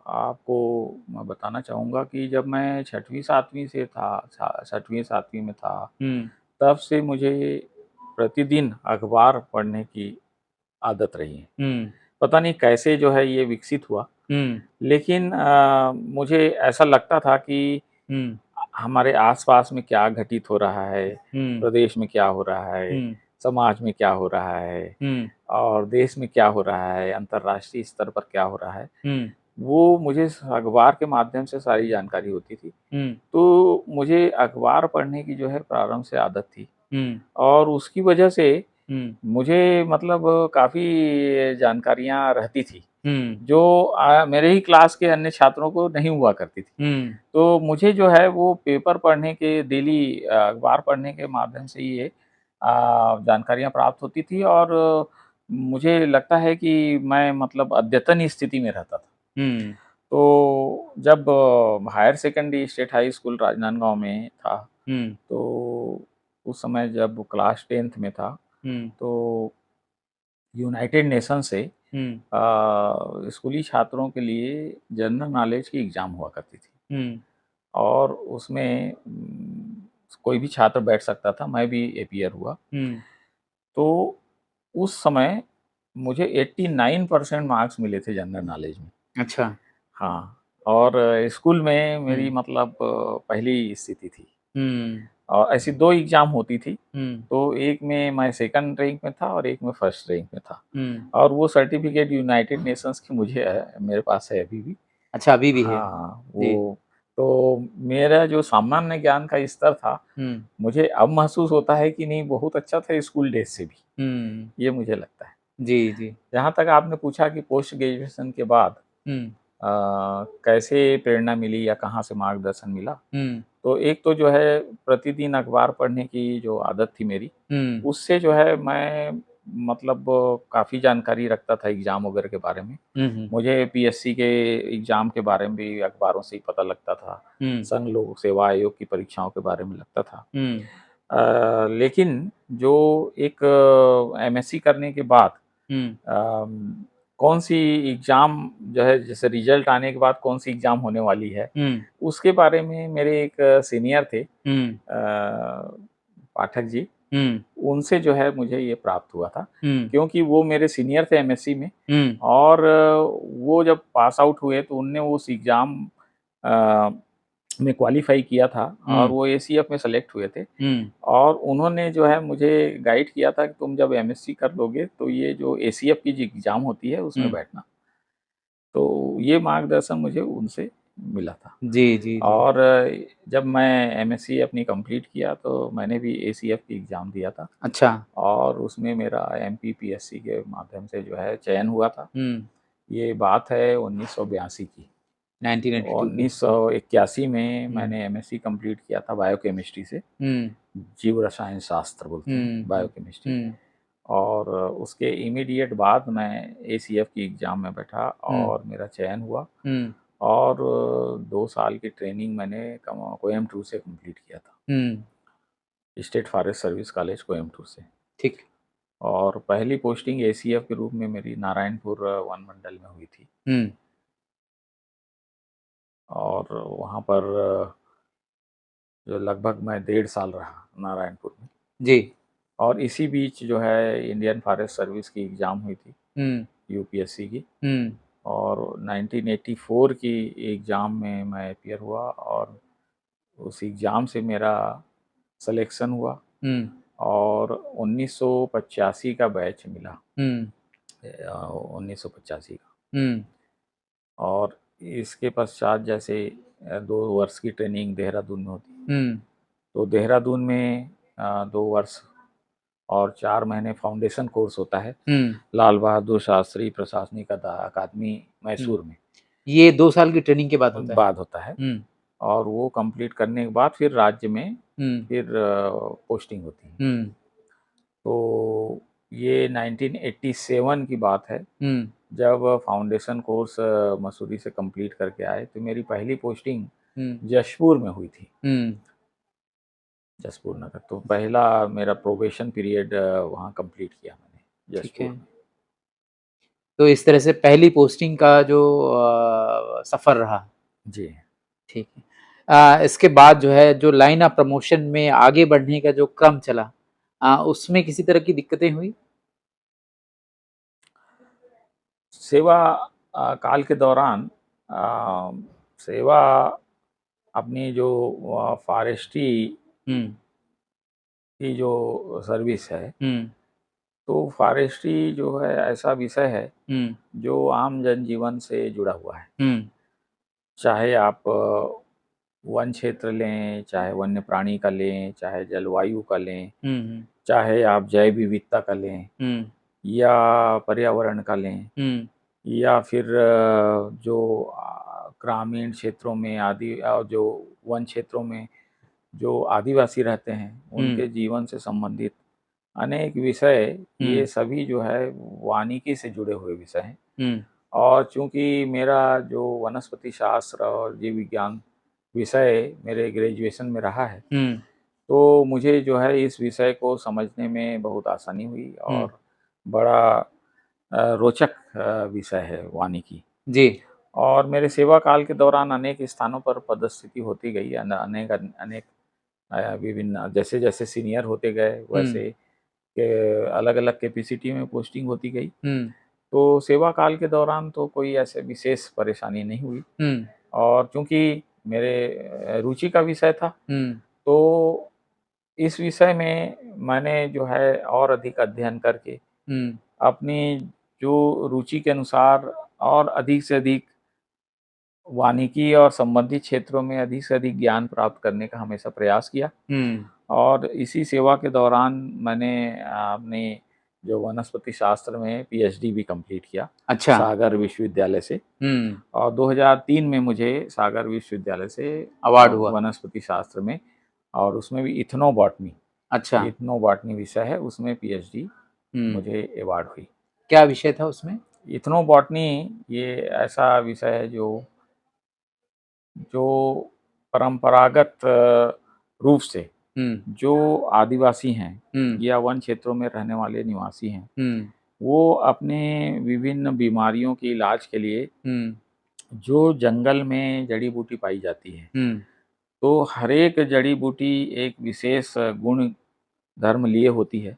[SPEAKER 1] आपको मैं बताना चाहूँगा कि जब मैं 6वीं-7वीं से था, 6वीं-7वीं में था, तब से मुझे प्रतिदिन अखबार पढ़ने की आदत रही है। पता नहीं कैसे जो है ये विकसित हुआ, लेकिन मुझे ऐसा लगता था कि हमारे आसपास में क्या घटित हो रहा है, प्रदेश में क्या हो रहा है, समाज में क्या हो रहा है और देश में क्या हो रहा है, अंतर्राष्ट्रीय स्तर पर क्या हो रहा है, वो मुझे अखबार के माध्यम से सारी जानकारी होती थी। तो मुझे अखबार पढ़ने की जो है प्रारंभ से आदत थी और उसकी वजह से मुझे मतलब काफ़ी जानकारियाँ रहती थी जो मेरे ही क्लास के अन्य छात्रों को नहीं हुआ करती थी। तो मुझे जो है वो पेपर पढ़ने के डेली अखबार पढ़ने के माध्यम से ये जानकारियाँ प्राप्त होती थी और मुझे लगता है कि मैं मतलब अद्यतन स्थिति में रहता था। तो जब higher secondary state high school Rajnandgaon में था, तो उस समय जब क्लास 10th में था, तो यूनाइटेड नेशन से स्कूली छात्रों के लिए जनरल नॉलेज की एग्ज़ाम हुआ करती थी, और उसमें कोई भी छात्र बैठ सकता था, मैं भी अपीयर हुआ। तो उस समय मुझे 89% मार्क्स मिले थे जनरल नॉलेज में।
[SPEAKER 2] अच्छा।
[SPEAKER 1] हाँ, और स्कूल में मेरी मतलब पहली स्थिति थी। और ऐसी 2 एग्ज़ाम होती थी, तो एक में मैं सेकंड रैंक में था और एक में फर्स्ट रैंक में था। और वो सर्टिफ़िकेट यूनाइटेड नेशंस की मुझे मेरे पास है अभी भी।
[SPEAKER 2] अच्छा, अभी भी है?
[SPEAKER 1] हाँ, वो तो मेरा जो सामान्य ज्ञान का स्तर था, मुझे अब महसूस होता है कि नहीं, बहुत अच्छा था स्कूल डेज़ से भी, ये मुझे लगता है।
[SPEAKER 2] जी, जी।
[SPEAKER 1] जहाँ तक आपने पूछा कि पोस्ट ग्रेजुएशन के बाद कैसे प्रेरणा मिली या कहाँ से मार्गदर्शन मिला? तो एक तो जो है प्रतिदिन अखबार पढ़ने की जो आदत थी मेरी, उससे जो है मैं मतलब काफ़ी जानकारी रखता था एग्ज़ाम वगैरह के बारे में। मुझे पीएससी के एग्ज़ाम के बारे में भी अखबारों से ही पता लगता था। संघ लोक सेवा आयोग की परीक्षाओं के बारे में लगता था। लेकिन जो एक एमएससी करने के बाद कौन-सी एग्ज़ाम जो है, जैसे रिज़ल्ट आने के बाद कौन-सी एग्ज़ाम होने वाली है, उसके बारे में मेरे एक सीनियर थे पाठक जी, उनसे जो है मुझे ये प्राप्त हुआ था। क्योंकि वो मेरे सीनियर थे एमएससी में, और वो जब पास आउट हुए तो उनने उस एग्ज़ाम में क्वालीफाई किया था, और वो एसीएफ में सेलेक्ट हुए थे। और उन्होंने जो है मुझे गाइड किया था कि तुम जब एमएससी कर लोगे तो ये जो एसीएफ की जो एग्ज़ाम होती है उसमें बैठना। तो ये मार्गदर्शन मुझे उनसे मिला था।
[SPEAKER 2] जी, जी, जी।
[SPEAKER 1] और जब मैं एमएससी अपनी कंप्लीट किया तो मैंने भी एसीएफ की एग्ज़ाम दिया था,
[SPEAKER 2] अच्छा।
[SPEAKER 1] और उसमें मेरा एमपीपीएससी के माध्यम से जो है चयन हुआ था। ये बात है 1982 की।
[SPEAKER 2] 1982 की।
[SPEAKER 1] 1981 में मैंने एमएससी कंप्लीट किया था बायोकेमिस्ट्री से। जीव रसायन शास्त्र बोलते हैं बायोकेमिस्ट्री। और उसके इमीडिएट बाद मैं एसीएफ की एग्ज़ाम में बैठा और मेरा चयन हुआ। और 2 साल की ट्रेनिंग मैंने कोयम्बटूर से कंप्लीट किया था, state forest service college Coimbatore से।
[SPEAKER 2] ठीक।
[SPEAKER 1] और पहली पोस्टिंग एसीएफ के रूप में मेरी नारायणपुर वन मंडल में हुई थी। और वहाँ पर जो लगभग मैं 1.5 साल रहा नारायणपुर में।
[SPEAKER 2] जी।
[SPEAKER 1] और इसी बीच जो है इंडियन फॉरेस्ट सर्विस की एग्ज़ाम हुई थी, यूपीएससी की। और 1984 की एग्ज़ाम में मैं अपीयर हुआ, और उस एग्ज़ाम से मेरा सिलेक्शन हुआ, और 1985 का बैच मिला, 1985 का। और इसके पश्चात जैसे 2 वर्ष की ट्रेनिंग देहरादून में होती है, तो देहरादून में 2 वर्ष और 4 महीने फाउंडेशन कोर्स होता है, लाल बहादुर शास्त्री प्रशासनिक अकादमी मैसूर में।
[SPEAKER 2] ये 2 साल की ट्रेनिंग के बाद होता है?
[SPEAKER 1] बाद होता है। और वो कंप्लीट करने के बाद फिर राज्य में फिर पोस्टिंग होती है। तो ये 1987 की बात है, जब फाउंडेशन कोर्स मसूरी से कंप्लीट करके आए, तो मेरी पहली पोस्टिंग जशपुर में हुई थी, जसपुर नगर। तो पहला मेरा प्रोबेशन पीरियड वहाँ कंप्लीट किया मैंने जशपुर में।
[SPEAKER 2] तो इस तरह से पहली पोस्टिंग का जो सफ़र रहा।
[SPEAKER 1] जी।
[SPEAKER 2] ठीक है। इसके बाद जो है जो लाइन ऑफ प्रमोशन में आगे बढ़ने का जो क्रम चला, उसमें किसी तरह की दिक्कतें हुई?
[SPEAKER 1] सेवा काल के दौरान अ, सेवा अपनी जो फॉरेस्ट्री की जो सर्विस है, तो फॉरेस्ट्री जो है ऐसा विषय है जो आम जनजीवन से जुड़ा हुआ है। चाहे आप वन क्षेत्र लें, चाहे वन्य प्राणी का लें, चाहे जलवायु का लें, चाहे आप जैव विविधता का लें, या पर्यावरण का लें, या फिर जो ग्रामीण क्षेत्रों में जो वन क्षेत्रों में जो आदिवासी रहते हैं, उनके जीवन से संबंधित अनेक विषय, ये सभी जो है वानिकी से जुड़े हुए विषय हैं। और चूँकि मेरा जो वनस्पति शास्त्र और जीव विज्ञान विषय मेरे ग्रेजुएशन में रहा है, तो मुझे जो है इस विषय को समझने में बहुत आसानी हुई और बड़ा रोचक विषय है वानिकी।
[SPEAKER 2] जी।
[SPEAKER 1] और मेरे सेवा काल के दौरान अनेक स्थानों पर पदस्थिति होती गई, अनेक अनेक विभिन्न, जैसे-जैसे सीनियर होते गए वैसे के अलग-अलग कैपेसिटी में पोस्टिंग होती गई। तो सेवा काल के दौरान तो कोई ऐसे विशेष परेशानी नहीं हुई और चूँकि मेरे रुचि का विषय था, तो इस विषय में मैंने जो है और अधिक अध्ययन करके अपनी जो रुचि के अनुसार और अधिक से अधिक वानिकी और संबंधित क्षेत्रों में अधिक से अधिक ज्ञान प्राप्त करने का हमेशा प्रयास किया। और इसी सेवा के दौरान मैंने अपने जो वनस्पति शास्त्र में पीएचडी भी कंप्लीट किया।
[SPEAKER 2] अच्छा।
[SPEAKER 1] सागर विश्वविद्यालय से। और 2003 में मुझे सागर विश्वविद्यालय से
[SPEAKER 2] अवार्ड हुआ
[SPEAKER 1] वनस्पति शास्त्र में, और उसमें भी इथनोबॉटनी।
[SPEAKER 2] अच्छा।
[SPEAKER 1] इथनोबॉटनी विषय है, उसमें पीएचडी मुझे अवार्ड हुई।
[SPEAKER 2] क्या विषय था उसमें?
[SPEAKER 1] इथनोबॉटनी ये ऐसा विषय है जो परंपरागत रूप से जो आदिवासी हैं या वन क्षेत्रों में रहने वाले निवासी हैं, वो अपने विभिन्न बीमारियों के इलाज के लिए जो जंगल में जड़ी बूटी पाई जाती है, तो हर एक जड़ी बूटी एक विशेष गुण धर्म लिए होती है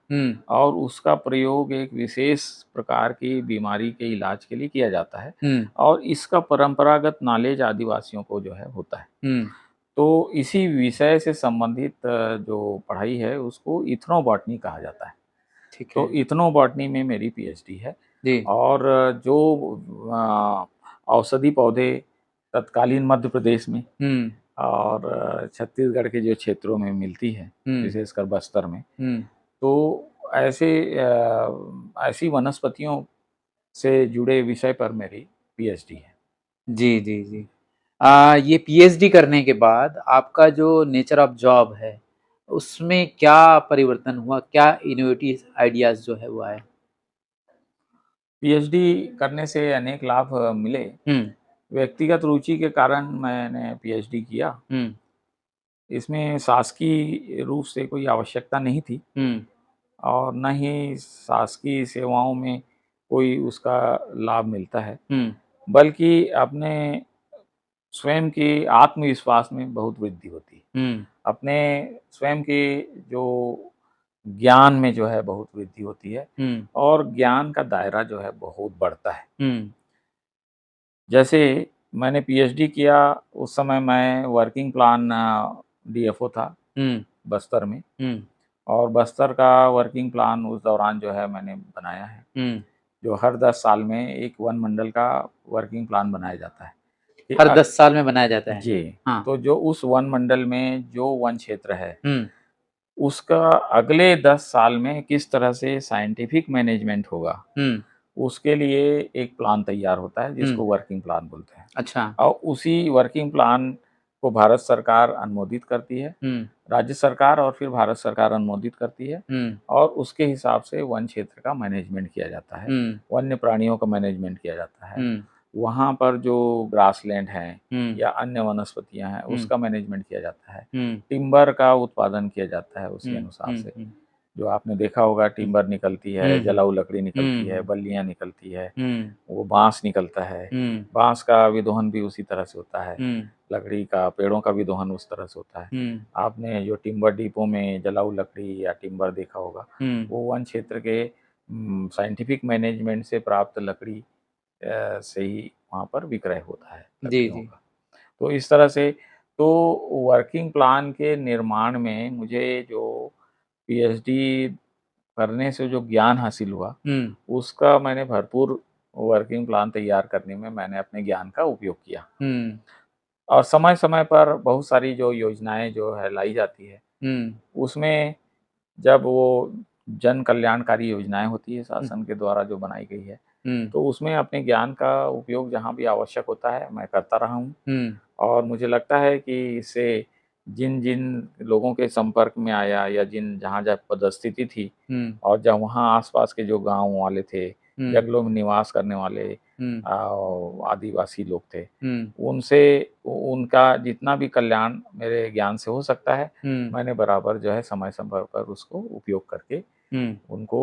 [SPEAKER 1] और उसका प्रयोग एक विशेष प्रकार की बीमारी के इलाज के लिए किया जाता है और इसका परंपरागत नॉलेज आदिवासियों को जो है होता है। तो इसी विषय से संबंधित जो पढ़ाई है उसको इथनोबॉटनी कहा जाता है।
[SPEAKER 2] ठीक है।
[SPEAKER 1] तो इथनोबॉटनी में मेरी पीएचडी है
[SPEAKER 2] जी।
[SPEAKER 1] और जो औषधि पौधे तत्कालीन मध्य प्रदेश में और छत्तीसगढ़ के जो क्षेत्रों में मिलती है, विशेषकर बस्तर में, तो ऐसी वनस्पतियों से जुड़े विषय पर मेरी पीएचडी है।
[SPEAKER 2] जी, जी, जी। ये पीएचडी करने के बाद आपका जो नेचर ऑफ जॉब है, उसमें क्या परिवर्तन हुआ? क्या इनोवेटिव आइडियाज़ जो है वो आए?
[SPEAKER 1] पीएचडी करने से अनेक लाभ मिले। व्यक्तिगत रुचि के कारण मैंने पीएचडी किया। इसमें शासकीय रूप से कोई आवश्यकता नहीं थी और न ही शासकीय सेवाओं में कोई उसका लाभ मिलता है, बल्कि अपने स्वयं के आत्मविश्वास में बहुत वृद्धि होती है। अपने स्वयं के जो ज्ञान में जो है बहुत वृद्धि होती है और ज्ञान का दायरा जो है बहुत बढ़ता है। जैसे मैंने पीएचडी किया उस समय मैं वर्किंग प्लान डीएफओ था बस्तर में, और बस्तर का वर्किंग प्लान उस दौरान जो है मैंने बनाया है, जो हर 10 साल में एक वन मंडल का वर्किंग प्लान बनाया जाता है।
[SPEAKER 2] हर 10 साल में बनाया जाता है?
[SPEAKER 1] जी।
[SPEAKER 2] हाँ।
[SPEAKER 1] तो जो उस वन मंडल में जो वन क्षेत्र है, उसका अगले 10 साल में किस तरह से साइंटिफिक मैनेजमेंट होगा, उसके लिए एक प्लान तैयार होता है जिसको वर्किंग प्लान बोलते हैं।
[SPEAKER 2] अच्छा।
[SPEAKER 1] और उसी वर्किंग प्लान को भारत सरकार अनुमोदित करती है, राज्य सरकार और फिर भारत सरकार अनुमोदित करती है और उसके हिसाब से वन क्षेत्र का मैनेजमेंट किया जाता है, वन्य प्राणियों का मैनेजमेंट किया जाता है, वहाँ पर जो ग्रासलैंड है या अन्य वनस्पतियां हैं उसका मैनेजमेंट किया जाता है, टिम्बर का उत्पादन किया जाता है उसी अनुसार से। जो आपने देखा होगा टिम्बर निकलती है, जलाऊ लकड़ी निकलती है, बल्लियां निकलती है, वो बांस निकलता है, बांस का विदोहन भी उसी तरह से होता है, लकड़ी का पेड़ों का विदोहन उस तरह से होता है। आपने जो टिम्बर डिपो में जलाऊ लकड़ी या टिम्बर देखा होगा, वो वन क्षेत्र के साइंटिफिक मैनेजमेंट से प्राप्त लकड़ी से ही वहाँ पर विक्रय होता है लकड़ियों का। तो इस तरह से तो वर्किंग प्लान के निर्माण में मुझे जो पीएचडी करने से जो ज्ञान हासिल हुआ, उसका मैंने भरपूर वर्किंग प्लान तैयार करने में मैंने अपने ज्ञान का उपयोग किया। और समय-समय पर बहुत सारी जो योजनाएं जो है लाई जाती है, उसमें जब वो जन कल्याणकारी योजनाएं होती है शासन के द्वारा जो बनाई गई है, तो उसमें अपने ज्ञान का उपयोग जहाँ भी आवश्यक होता है मैं करता रहा हूँ। और मुझे लगता है कि इससे जिन जिन लोगों के संपर्क में आया या जहाँ जहाँ पदस्थिति थी और जब वहाँ आसपास के जो गांव वाले थे जंगलों में निवास करने वाले आदिवासी लोग थे, उनसे उनका जितना भी कल्याण मेरे ज्ञान से हो सकता है, मैंने बराबर जो है समय समय पर उसको उपयोग करके उनको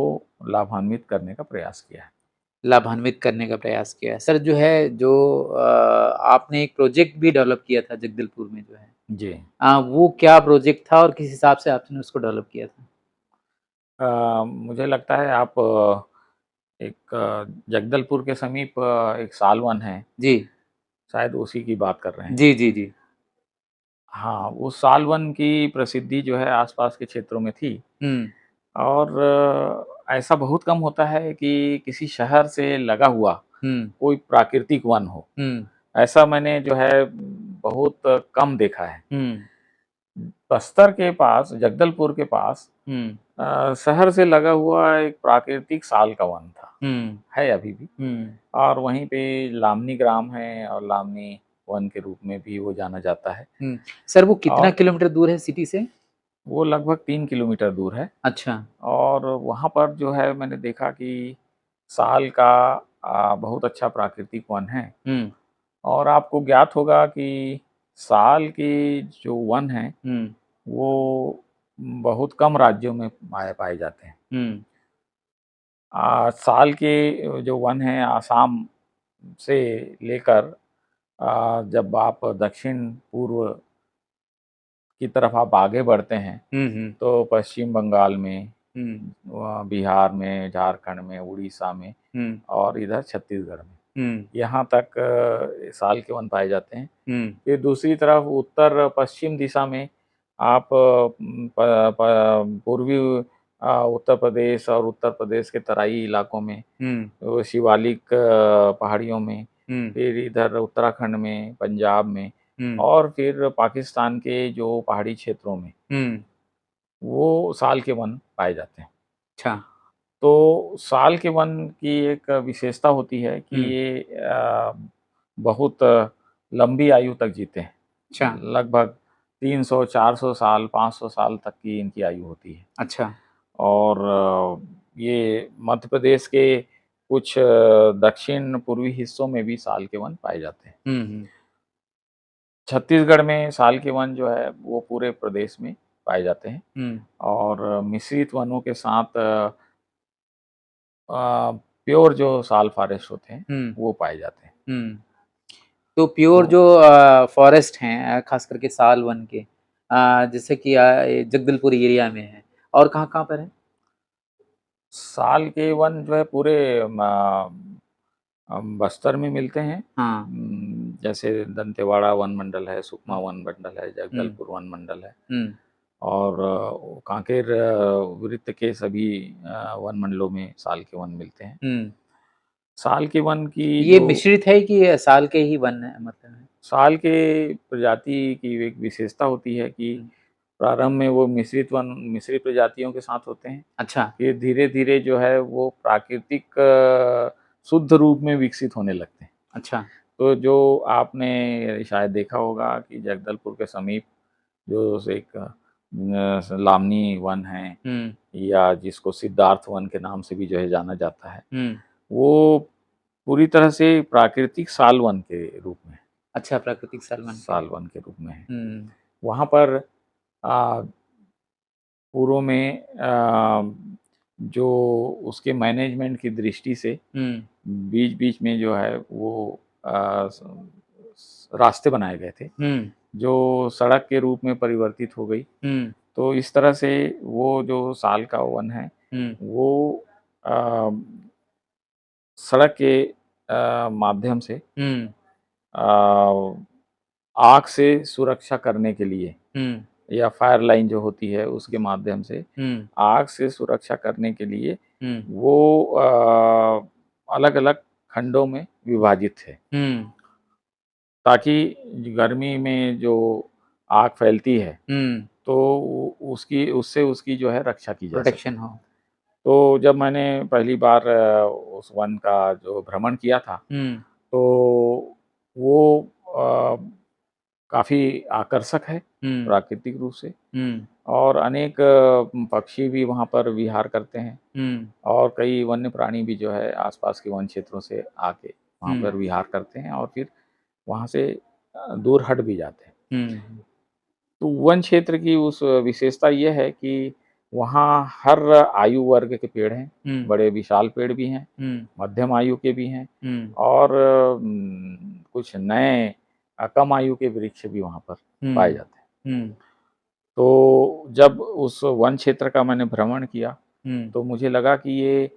[SPEAKER 1] लाभान्वित करने का प्रयास किया है।
[SPEAKER 2] लाभान्वित करने का प्रयास किया है। सर जो है जो आपने एक प्रोजेक्ट भी डेवलप किया था जगदलपुर में जो है,
[SPEAKER 1] जी।
[SPEAKER 2] वो क्या प्रोजेक्ट था और किस हिसाब से आपने उसको डेवलप किया था?
[SPEAKER 1] मुझे लगता है आप एक जगदलपुर के समीप एक सालवन है,
[SPEAKER 2] जी।
[SPEAKER 1] शायद उसी की बात कर रहे हैं।
[SPEAKER 2] जी, जी, जी।
[SPEAKER 1] हाँ, उस सालवन की प्रसिद्धि जो है आसपास के क्षेत्रों में थी
[SPEAKER 2] हुँ,
[SPEAKER 1] और ऐसा बहुत कम होता है कि किसी शहर से लगा हुआ
[SPEAKER 2] हुँ,
[SPEAKER 1] कोई प्राकृतिक वन हो।
[SPEAKER 2] हुँ,
[SPEAKER 1] ऐसा मैंने जो है बहुत कम देखा है।
[SPEAKER 2] हुँ,
[SPEAKER 1] बस्तर के पास, जगदलपुर के पास
[SPEAKER 2] हुँ,
[SPEAKER 1] शहर से लगा हुआ एक प्राकृतिक साल का वन था,
[SPEAKER 2] हुँ,
[SPEAKER 1] है अभी भी।
[SPEAKER 2] हुँ,
[SPEAKER 1] और वहीं पे लामनी ग्राम है और लामनी वन के रूप में भी वो जाना जाता है।
[SPEAKER 2] हुँ। सर वो कितना
[SPEAKER 1] और
[SPEAKER 2] किलोमीटर दूर है सिटी से?
[SPEAKER 1] वो लगभग 3 किलोमीटर दूर है
[SPEAKER 2] अच्छा।
[SPEAKER 1] और वहाँ पर जो है मैंने देखा कि साल का बहुत अच्छा प्राकृतिक वन है
[SPEAKER 2] हुँ,
[SPEAKER 1] और आपको ज्ञात होगा कि साल के जो वन हैं,
[SPEAKER 2] हुँ,
[SPEAKER 1] वो बहुत कम राज्यों में पाए जाते हैं।
[SPEAKER 2] हुँ,
[SPEAKER 1] साल के जो वन हैं आसाम से लेकर जब आप दक्षिण पूर्व की तरफ आप आगे बढ़ते हैं,
[SPEAKER 2] हुँ, हुँ,
[SPEAKER 1] तो पश्चिम बंगाल में,
[SPEAKER 2] हुँ,
[SPEAKER 1] बिहार में, झारखंड में, उड़ीसा में
[SPEAKER 2] हुँ,
[SPEAKER 1] और इधर छत्तीसगढ़ में,
[SPEAKER 2] हुँ,
[SPEAKER 1] यहाँ तक साल के वन पाए जाते हैं।
[SPEAKER 2] हुँ,
[SPEAKER 1] फिर दूसरी तरफ उत्तर पश्चिम दिशा में आप पूर्वी उत्तर प्रदेश और उत्तर प्रदेश के तराई इलाकों में,
[SPEAKER 2] हुँ,
[SPEAKER 1] वो शिवालिक पहाड़ियों में,
[SPEAKER 2] हुँ,
[SPEAKER 1] फिर इधर उत्तराखंड में, पंजाब में
[SPEAKER 2] हुँ,
[SPEAKER 1] और फिर पाकिस्तान के जो पहाड़ी क्षेत्रों में,
[SPEAKER 2] हुँ,
[SPEAKER 1] वो साल के वन पाए जाते हैं।
[SPEAKER 2] अच्छा।
[SPEAKER 1] तो साल के वन की एक विशेषता होती है कि
[SPEAKER 2] हुँ,
[SPEAKER 1] ये बहुत लंबी आयु तक जीते हैं।
[SPEAKER 2] अच्छा,
[SPEAKER 1] लगभग 300, 400 साल, 500 साल तक की इनकी आयु होती है।
[SPEAKER 2] अच्छा।
[SPEAKER 1] और ये मध्य प्रदेश के कुछ दक्षिण पूर्वी हिस्सों में भी साल के वन पाए जाते हैं।
[SPEAKER 2] हुँ, हुँ,
[SPEAKER 1] छत्तीसगढ़ में साल के वन जो है वो पूरे प्रदेश में पाए जाते हैं
[SPEAKER 2] हुँ,
[SPEAKER 1] और मिश्रित वनों के साथ प्योर जो साल फॉरेस्ट होते हैं
[SPEAKER 2] हुँ,
[SPEAKER 1] वो पाए जाते हैं।
[SPEAKER 2] हुँ। तो प्योर
[SPEAKER 1] तो
[SPEAKER 2] जो फॉरेस्ट हैं ख़ास करके साल वन के जैसे कि ये जगदलपुर एरिया में है और कहाँ-कहाँ पर है?
[SPEAKER 1] साल के वन जो है पूरे बस्तर में मिलते हैं।
[SPEAKER 2] हाँ।
[SPEAKER 1] जैसे दंतेवाड़ा वन मंडल है, सुकमा
[SPEAKER 2] हुँ,
[SPEAKER 1] वन मंडल है,
[SPEAKER 2] हुँ,
[SPEAKER 1] जगदलपुर वन मंडल है
[SPEAKER 2] हुँ,
[SPEAKER 1] और कांकेर वृत्त के सभी वन मंडलों में साल के वन मिलते हैं।
[SPEAKER 2] हुँ।
[SPEAKER 1] साल के वन की
[SPEAKER 2] ये
[SPEAKER 1] जो
[SPEAKER 2] मिश्रित है कि ये साल के ही वन है मतलब है?
[SPEAKER 1] साल के प्रजाति की एक विशेषता होती है कि
[SPEAKER 2] हुँ,
[SPEAKER 1] प्रारंभ में वो मिश्रित प्रजातियों के साथ होते हैं।
[SPEAKER 2] अच्छा,
[SPEAKER 1] फिर धीरे-धीरे जो है वो प्राकृतिक शुद्ध रूप में विकसित होने लगते हैं।
[SPEAKER 2] अच्छा।
[SPEAKER 1] तो जो आपने शायद देखा होगा कि जगदलपुर के समीप जो एक लामनी वन है
[SPEAKER 2] हुँ,
[SPEAKER 1] या जिसको सिद्धार्थ वन के नाम से भी जो है जाना जाता है,
[SPEAKER 2] हुँ।
[SPEAKER 1] वो पूरी तरह से प्राकृतिक साल वन के रूप में है,
[SPEAKER 2] अच्छा प्राकृतिक साल वन के।
[SPEAKER 1] साल वन के रूप में है।
[SPEAKER 2] हुँ,
[SPEAKER 1] वहाँ पर अ, पूर्व में जो उसके मैनेजमेंट की दृष्टि से
[SPEAKER 2] हुँ,
[SPEAKER 1] बीच-बीच में जो है वो रास्ते बनाए गए थे,
[SPEAKER 2] हुँ,
[SPEAKER 1] जो सड़क के रूप में परिवर्तित हो गई।
[SPEAKER 2] हुँ,
[SPEAKER 1] तो इस तरह से वो जो साल का वन है,
[SPEAKER 2] हुँ,
[SPEAKER 1] वो अ, सड़क के माध्यम से
[SPEAKER 2] हुँ,
[SPEAKER 1] अ, आग से सुरक्षा करने के लिए
[SPEAKER 2] हुँ,
[SPEAKER 1] या फायर लाइन जो होती है उसके माध्यम से
[SPEAKER 2] हुँ,
[SPEAKER 1] आग से सुरक्षा करने के लिए
[SPEAKER 2] हुँ,
[SPEAKER 1] वो अलग-अलग खंडों में विभाजित थे,
[SPEAKER 2] हुँ,
[SPEAKER 1] ताकि गर्मी में जो आग फैलती है,
[SPEAKER 2] हुँ,
[SPEAKER 1] तो उससे उसकी जो है रक्षा की जा सके।
[SPEAKER 2] प्रोटेक्शन हो।
[SPEAKER 1] तो जब मैंने पहली बार उस वन का जो भ्रमण किया था,
[SPEAKER 2] हुँ,
[SPEAKER 1] तो वो काफी आकर्षक है प्राकृतिक रूप से,
[SPEAKER 2] हम्म
[SPEAKER 1] और अनेक पक्षी भी वहाँ पर विहार करते हैं, और कई वन्य प्राणी भी जो है आसपास के वन क्षेत्रों से आके वहाँ पर विहार करते हैं और फिर वहाँ से दूर हट भी जाते हैं। तो वन क्षेत्र की उस विशेषता ये है कि वहाँ हर आयु वर्ग के पेड़ हैं, बड़े विशाल पेड़ भी हैं, मध्यम आयु के भी हैं, और कुछ नए कम आयु के वृक्ष भी वहाँ पर पाए जाते हैं। तो जब उस वन क्षेत्र का मैंने भ्रमण किया तो मुझे लगा कि ये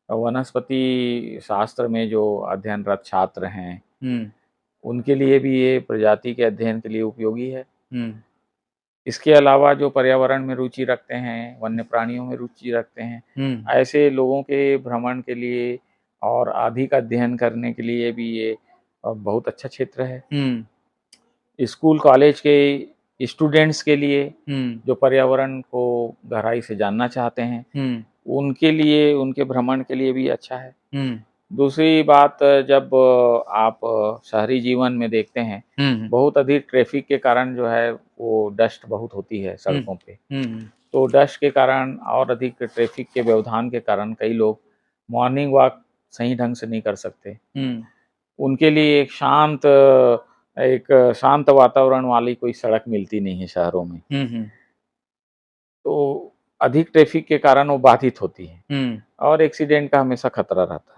[SPEAKER 1] वनस्पति शास्त्र में जो अध्ययनरत छात्र हैं उनके लिए भी ये प्रजाति के अध्ययन के लिए उपयोगी है। इसके अलावा जो पर्यावरण में रुचि रखते हैं, वन्य प्राणियों में रुचि रखते हैं, ऐसे लोगों के भ्रमण के लिए और अधिक अध्ययन करने के लिए भी ये बहुत अच्छा क्षेत्र है। स्कूल कॉलेज के स्टूडेंट्स के लिए जो पर्यावरण को गहराई से जानना चाहते हैं उनके लिए, उनके भ्रमण के लिए भी अच्छा है। दूसरी बात, जब आप शहरी जीवन में देखते हैं बहुत अधिक ट्रैफिक के कारण जो है वो डस्ट बहुत होती है सड़कों पे, तो डस्ट के कारण और अधिक ट्रैफिक के व्यवधान के कारण कई लोग मॉर्निंग वॉक सही ढंग से नहीं कर सकते। उनके लिए एक शांत वातावरण वाली कोई सड़क मिलती नहीं है शहरों में, तो अधिक ट्रैफिक के कारण वो बाधित होती है और एक्सीडेंट का हमेशा खतरा रहता है।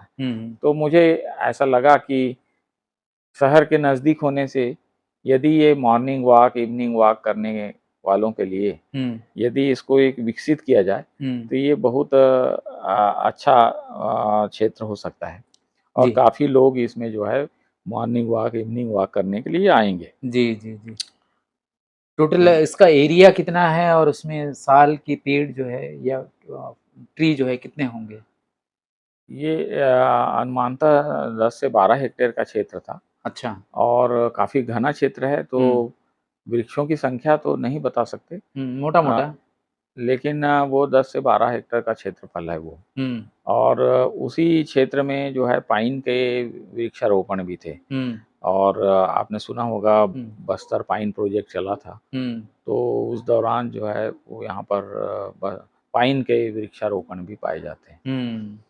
[SPEAKER 1] तो मुझे ऐसा लगा कि शहर के नज़दीक होने से यदि ये मॉर्निंग वॉक, इवनिंग वॉक करने वालों के लिए यदि इसको एक विकसित किया जाए तो ये बहुत अच्छा क्षेत्र हो सकता है और काफ़ी लोग इसमें जो है मॉर्निंग वॉक, इवनिंग वॉक करने के लिए आएंगे।
[SPEAKER 2] जी जी जी। टोटल इसका एरिया कितना है और उसमें साल के पेड़ जो है या ट्री जो है कितने होंगे?
[SPEAKER 1] ये अनुमानतः 10 से 12 हेक्टेयर का क्षेत्र था।
[SPEAKER 2] अच्छा।
[SPEAKER 1] और काफ़ी घना क्षेत्र है, तो वृक्षों की संख्या तो नहीं बता सकते,
[SPEAKER 2] मोटा मोटा,
[SPEAKER 1] लेकिन वो 10 से 12 हेक्टेयर का क्षेत्रफल है वो। और उसी क्षेत्र में जो है पाइन के वृक्षारोपण भी थे, और आपने सुना होगा बस्तर पाइन प्रोजेक्ट चला था, तो उस दौरान जो है वो यहाँ पर पाइन के वृक्षारोपण भी पाए जाते हैं।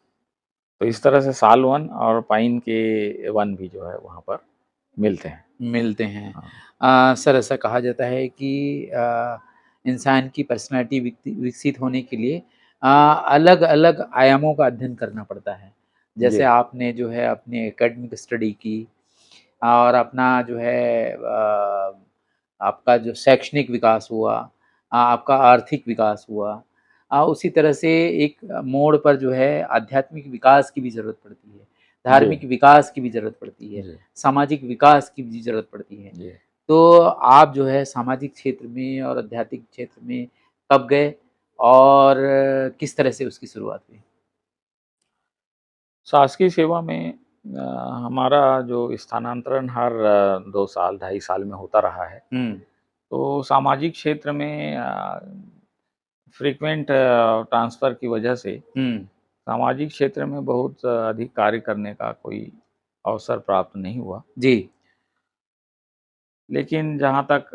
[SPEAKER 1] तो इस तरह से साल वन और पाइन के वन भी जो है वहाँ पर मिलते हैं।
[SPEAKER 2] सर ऐसा कहा जाता है कि इंसान की पर्सनालिटी विकसित होने के लिए अलग अलग आयामों का अध्ययन करना पड़ता है। जैसे आपने जो है अपने एकेडमिक स्टडी की और अपना जो है आपका जो शैक्षणिक विकास हुआ, आपका आर्थिक विकास हुआ, उसी तरह से एक मोड़ पर जो है आध्यात्मिक विकास की भी ज़रूरत पड़ती है, धार्मिक विकास की भी ज़रूरत पड़ती है, सामाजिक विकास की भी ज़रूरत पड़ती है। तो आप जो है सामाजिक क्षेत्र में और आध्यात्मिक क्षेत्र में कब गए और किस तरह से उसकी शुरुआत हुई?
[SPEAKER 1] शासकीय सेवा में हमारा जो स्थानांतरण हर 2 साल, 2.5 साल में होता रहा है। तो सामाजिक क्षेत्र में फ्रीक्वेंट ट्रांसफ़र की वजह से सामाजिक क्षेत्र में बहुत अधिक कार्य करने का कोई अवसर प्राप्त नहीं हुआ।
[SPEAKER 2] जी।
[SPEAKER 1] लेकिन जहाँ तक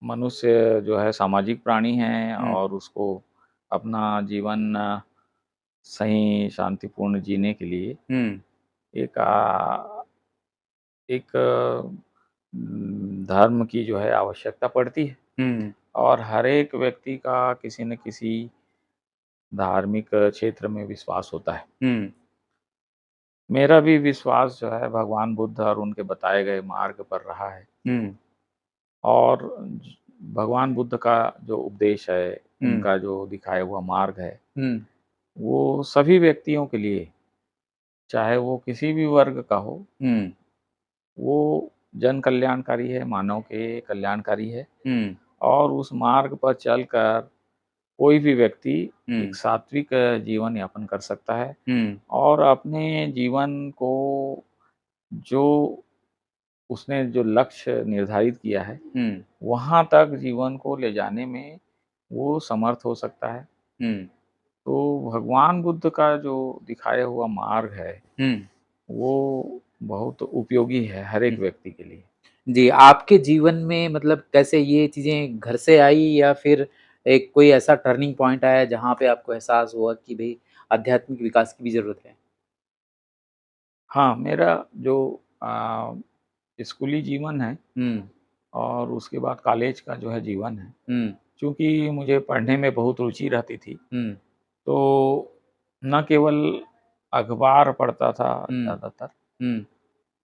[SPEAKER 1] मनुष्य जो है सामाजिक प्राणी है और उसको अपना जीवन सही शांतिपूर्ण जीने के लिए एक एक धर्म की जो है आवश्यकता पड़ती है, और हर एक व्यक्ति का किसी न किसी धार्मिक क्षेत्र में विश्वास होता है। मेरा भी विश्वास जो है भगवान बुद्ध और उनके बताए गए मार्ग पर रहा है, और भगवान बुद्ध का जो उपदेश है, उनका जो दिखाया हुआ मार्ग है, वो सभी व्यक्तियों के लिए, चाहे वो किसी भी वर्ग का हो, वो जन कल्याणकारी है, मानव के कल्याणकारी है, और उस मार्ग पर चलकर कोई भी व्यक्ति एक सात्विक जीवन यापन कर सकता है, और अपने जीवन को जो उसने जो लक्ष्य निर्धारित किया है वहाँ तक जीवन को ले जाने में वो समर्थ हो सकता है। तो भगवान बुद्ध का जो दिखाया हुआ मार्ग है वो बहुत उपयोगी है हर एक व्यक्ति के लिए।
[SPEAKER 2] जी, आपके जीवन में मतलब कैसे ये चीज़ें घर से आई या फिर एक कोई ऐसा टर्निंग पॉइंट आया जहाँ पे आपको एहसास हुआ कि भई आध्यात्मिक विकास की भी ज़रूरत है?
[SPEAKER 1] हाँ, मेरा जो स्कूली जीवन है
[SPEAKER 2] हुँ,
[SPEAKER 1] और उसके बाद कॉलेज का जो है जीवन है,
[SPEAKER 2] हुँ,
[SPEAKER 1] चूँकि मुझे पढ़ने में बहुत रुचि रहती थी,
[SPEAKER 2] हुँ,
[SPEAKER 1] तो न केवल अखबार पढ़ता था
[SPEAKER 2] हुँ,
[SPEAKER 1] ज़्यादातर,
[SPEAKER 2] हुँ,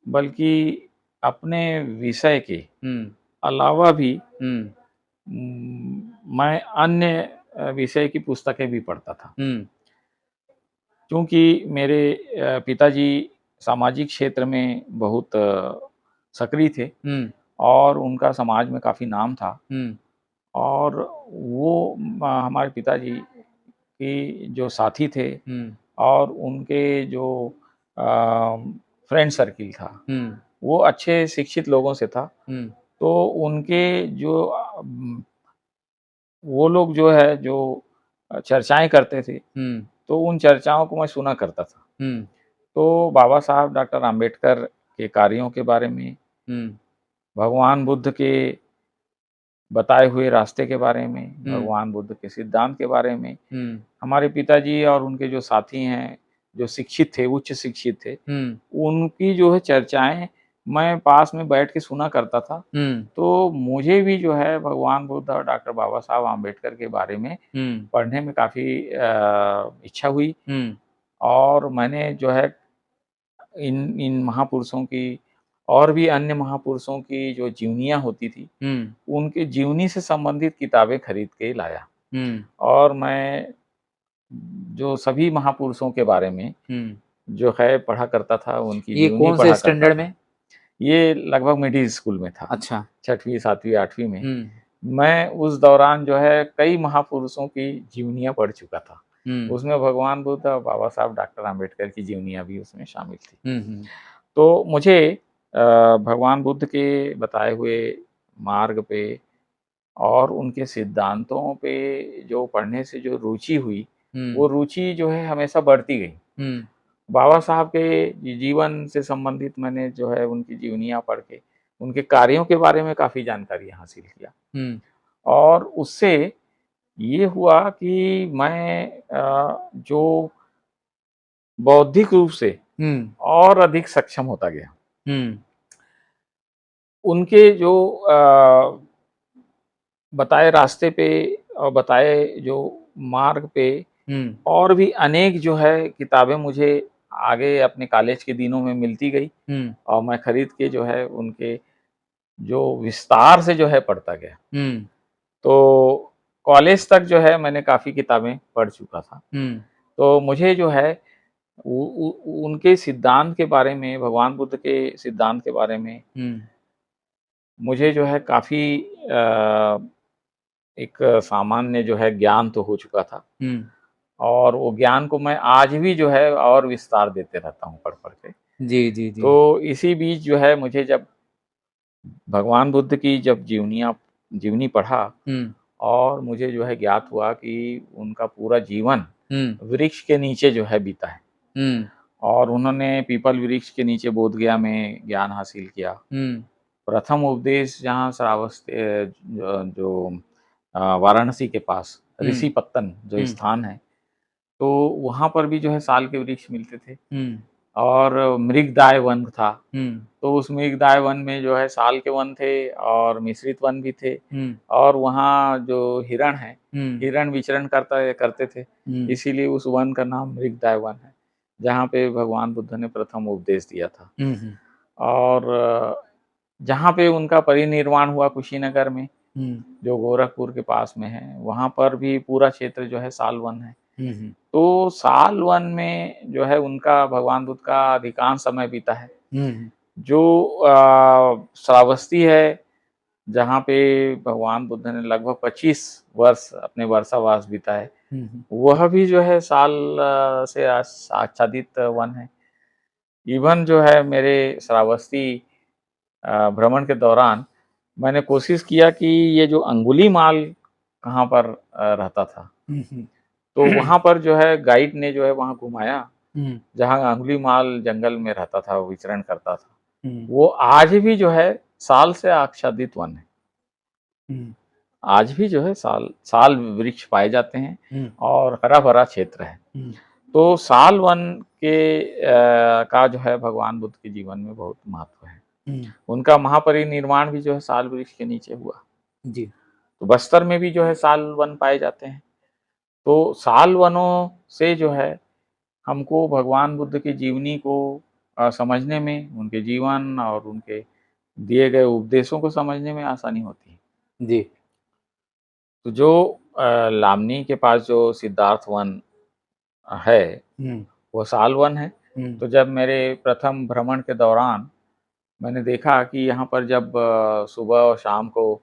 [SPEAKER 1] बल्कि अपने विषय के
[SPEAKER 2] हुँ,
[SPEAKER 1] अलावा भी
[SPEAKER 2] हुँ,
[SPEAKER 1] मैं अन्य विषय की पुस्तकें भी पढ़ता था।
[SPEAKER 2] हुँ,
[SPEAKER 1] क्योंकि मेरे पिताजी सामाजिक क्षेत्र में बहुत सक्रिय थे
[SPEAKER 2] हुँ,
[SPEAKER 1] और उनका समाज में काफ़ी नाम था
[SPEAKER 2] हुँ,
[SPEAKER 1] और वो हमारे पिताजी की जो साथी थे
[SPEAKER 2] हुँ,
[SPEAKER 1] और उनके जो अ, फ्रेंड सर्किल था,
[SPEAKER 2] हुँ,
[SPEAKER 1] वो अच्छे शिक्षित लोगों से था।
[SPEAKER 2] हुँ,
[SPEAKER 1] तो उनके जो वो लोग जो है जो चर्चाएँ करते थे,
[SPEAKER 2] हुँ,
[SPEAKER 1] तो उन चर्चाओं को मैं सुना करता था।
[SPEAKER 2] हुँ,
[SPEAKER 1] तो बाबा साहब डॉक्टर आम्बेडकर के कार्यों के बारे में,
[SPEAKER 2] हुँ,
[SPEAKER 1] भगवान बुद्ध के बताए हुए रास्ते के बारे में,
[SPEAKER 2] हुँ,
[SPEAKER 1] भगवान बुद्ध के सिद्धांत के बारे में,
[SPEAKER 2] हुँ,
[SPEAKER 1] हमारे पिताजी और उनके जो साथी हैं, जो शिक्षित थे, उच्च शिक्षित थे,
[SPEAKER 2] हुँ,
[SPEAKER 1] उनकी जो है चर्चाएँ मैं पास में बैठ के सुना करता था।
[SPEAKER 2] हुँ,
[SPEAKER 1] तो मुझे भी जो है भगवान बुद्ध और डॉक्टर बाबा साहब आम्बेडकर के बारे में
[SPEAKER 2] हुँ,
[SPEAKER 1] पढ़ने में काफ़ी इच्छा हुई
[SPEAKER 2] हुँ,
[SPEAKER 1] और मैंने जो है इन इन महापुरुषों की और भी अन्य महापुरुषों की जो जीवनियाँ होती थी,
[SPEAKER 2] हुँ,
[SPEAKER 1] उनकी जीवनी से संबंधित किताबें खरीद के लाया
[SPEAKER 2] हुँ,
[SPEAKER 1] और मैं जो सभी महापुरुषों के बारे में
[SPEAKER 2] हुँ।
[SPEAKER 1] जो है पढ़ा करता था, उनकी
[SPEAKER 2] ये
[SPEAKER 1] जीवनी
[SPEAKER 2] कौन से
[SPEAKER 1] पढ़ा करता
[SPEAKER 2] स्टैंडर्ड
[SPEAKER 1] था।
[SPEAKER 2] में?
[SPEAKER 1] ये लगभग मिडिल स्कूल में था,
[SPEAKER 2] अच्छा।
[SPEAKER 1] 6वीं, 7वीं, 8वीं में।
[SPEAKER 2] हुँ,
[SPEAKER 1] मैं उस दौरान जो है कई महापुरुषों की जीवनियाँ पढ़ चुका था।
[SPEAKER 2] हुँ,
[SPEAKER 1] उसमें भगवान बुद्ध और बाबा साहब डॉक्टर आम्बेडकर की जीवनियाँ भी उसमें शामिल थी।
[SPEAKER 2] हुँ, हुँ,
[SPEAKER 1] तो मुझे भगवान बुद्ध के बताए हुए मार्ग पे और उनके सिद्धांतों पे जो पढ़ने से जो रुचि हुई,
[SPEAKER 2] हुँ,
[SPEAKER 1] वो रुचि जो है हमेशा बढ़ती गई।
[SPEAKER 2] हुँ,
[SPEAKER 1] बाबा साहब के जीवन से संबंधित मैंने जो है उनकी जीवनियाँ पढ़ के, उनके कार्यों के बारे में काफ़ी जानकारी हासिल किया
[SPEAKER 2] हुँ,
[SPEAKER 1] और उससे ये हुआ कि मैं जो बौद्धिक रूप से
[SPEAKER 2] हुँ,
[SPEAKER 1] और अधिक सक्षम होता गया।
[SPEAKER 2] हुँ,
[SPEAKER 1] उनके जो बताए रास्ते पे और बताए जो मार्ग पे
[SPEAKER 2] हुँ,
[SPEAKER 1] और भी अनेक जो है किताबें मुझे आगे अपने कॉलेज के दिनों में मिलती गई
[SPEAKER 2] हुँ,
[SPEAKER 1] और मैं खरीद के जो है उनके जो विस्तार से जो है पढ़ता गया।
[SPEAKER 2] हुँ,
[SPEAKER 1] तो कॉलेज तक जो है मैंने काफ़ी किताबें पढ़ चुका था।
[SPEAKER 2] हुँ,
[SPEAKER 1] तो मुझे जो है उ उ उनके सिद्धांत के बारे में, भगवान बुद्ध के सिद्धांत के बारे में
[SPEAKER 2] हुँ,
[SPEAKER 1] मुझे जो है काफ़ी एक सामान्य जो है ज्ञान तो हो चुका था
[SPEAKER 2] हुँ,
[SPEAKER 1] और वो ज्ञान को मैं आज भी जो है और विस्तार देते रहता हूँ पढ़-पढ़ के।
[SPEAKER 2] जी, जी, जी।
[SPEAKER 1] तो इसी बीच जो है मुझे जब भगवान बुद्ध की जब जीवनी पढ़ा
[SPEAKER 2] हुँ,
[SPEAKER 1] और मुझे जो है ज्ञात हुआ कि उनका पूरा जीवन
[SPEAKER 2] हुँ,
[SPEAKER 1] वृक्ष के नीचे जो है बीता है
[SPEAKER 2] हुँ,
[SPEAKER 1] और उन्होंने पीपल वृक्ष के नीचे बोधगया में ज्ञान हासिल किया।
[SPEAKER 2] हुँ,
[SPEAKER 1] प्रथम उपदेश जहाँ श्रावस्ती जो वाराणसी के पास
[SPEAKER 2] हुँ,
[SPEAKER 1] ऋषिपत्तन जो
[SPEAKER 2] हुँ,
[SPEAKER 1] स्थान है, तो वहाँ पर भी जो है साल के वृक्ष मिलते थे
[SPEAKER 2] हुँ,
[SPEAKER 1] और मृगदाय वन था।
[SPEAKER 2] हुँ,
[SPEAKER 1] तो उस मृगदाय वन में जो है साल के वन थे और मिश्रित वन भी थे
[SPEAKER 2] हुँ,
[SPEAKER 1] और वहाँ जो हिरण हैं,
[SPEAKER 2] हुँ,
[SPEAKER 1] हिरण विचरण करते थे।
[SPEAKER 2] हुँ,
[SPEAKER 1] इसीलिए उस वन का नाम मृगदाय वन है, जहाँ पे भगवान बुद्ध ने प्रथम उपदेश दिया था।
[SPEAKER 2] हुँ, हुँ,
[SPEAKER 1] और जहाँ पे उनका परिनिर्वाण हुआ कुशीनगर में,
[SPEAKER 2] हुँ,
[SPEAKER 1] जो गोरखपुर के पास में है, वहाँ पर भी पूरा क्षेत्र जो है साल वन है।
[SPEAKER 2] हुँ, हुँ,
[SPEAKER 1] तो साल वन में जो है उनका भगवान बुद्ध का अधिकांश समय बीता है।
[SPEAKER 2] हुँ,
[SPEAKER 1] जो श्रावस्ती है, जहाँ पे भगवान बुद्ध ने लगभग 25 वर्ष अपने वर्षावास बिताए,
[SPEAKER 2] हुँ, हुँ,
[SPEAKER 1] वह भी जो है साल से आच्छादित वन है। इवन जो है मेरे श्रावस्ती भ्रमण के दौरान मैंने कोशिश किया कि ये जो अंगुलीमाल कहाँ पर रहता था।
[SPEAKER 2] हुँ, हुँ,
[SPEAKER 1] तो वहाँ पर जो है गाइड ने जो है वहाँ घुमाया,
[SPEAKER 2] हुँ,
[SPEAKER 1] जहाँ अंगुलीमाल जंगल में रहता था, विचरण करता था।
[SPEAKER 2] हुँ,
[SPEAKER 1] वो आज भी जो है साल से आच्छादित वन है। आज भी जो है साल वृक्ष पाए जाते हैं और हरा भरा क्षेत्र है। तो साल वन का जो है भगवान बुद्ध के जीवन में बहुत महत्व है। उनका महापरिनिर्वाण भी जो है साल वृक्ष के नीचे हुआ
[SPEAKER 2] जी।
[SPEAKER 1] तो बस्तर में भी जो है साल वन पाए जाते हैं। तो साल वनों से जो है हमको भगवान बुद्ध की जीवनी को समझने में, उनके जीवन और उनके दिए गए उपदेशों को समझने में आसानी होती है।
[SPEAKER 2] जी।
[SPEAKER 1] तो जो लामनी के पास जो सिद्धार्थ वन है वो साल वन है। तो जब मेरे प्रथम भ्रमण के दौरान मैंने देखा कि यहाँ पर जब सुबह और शाम को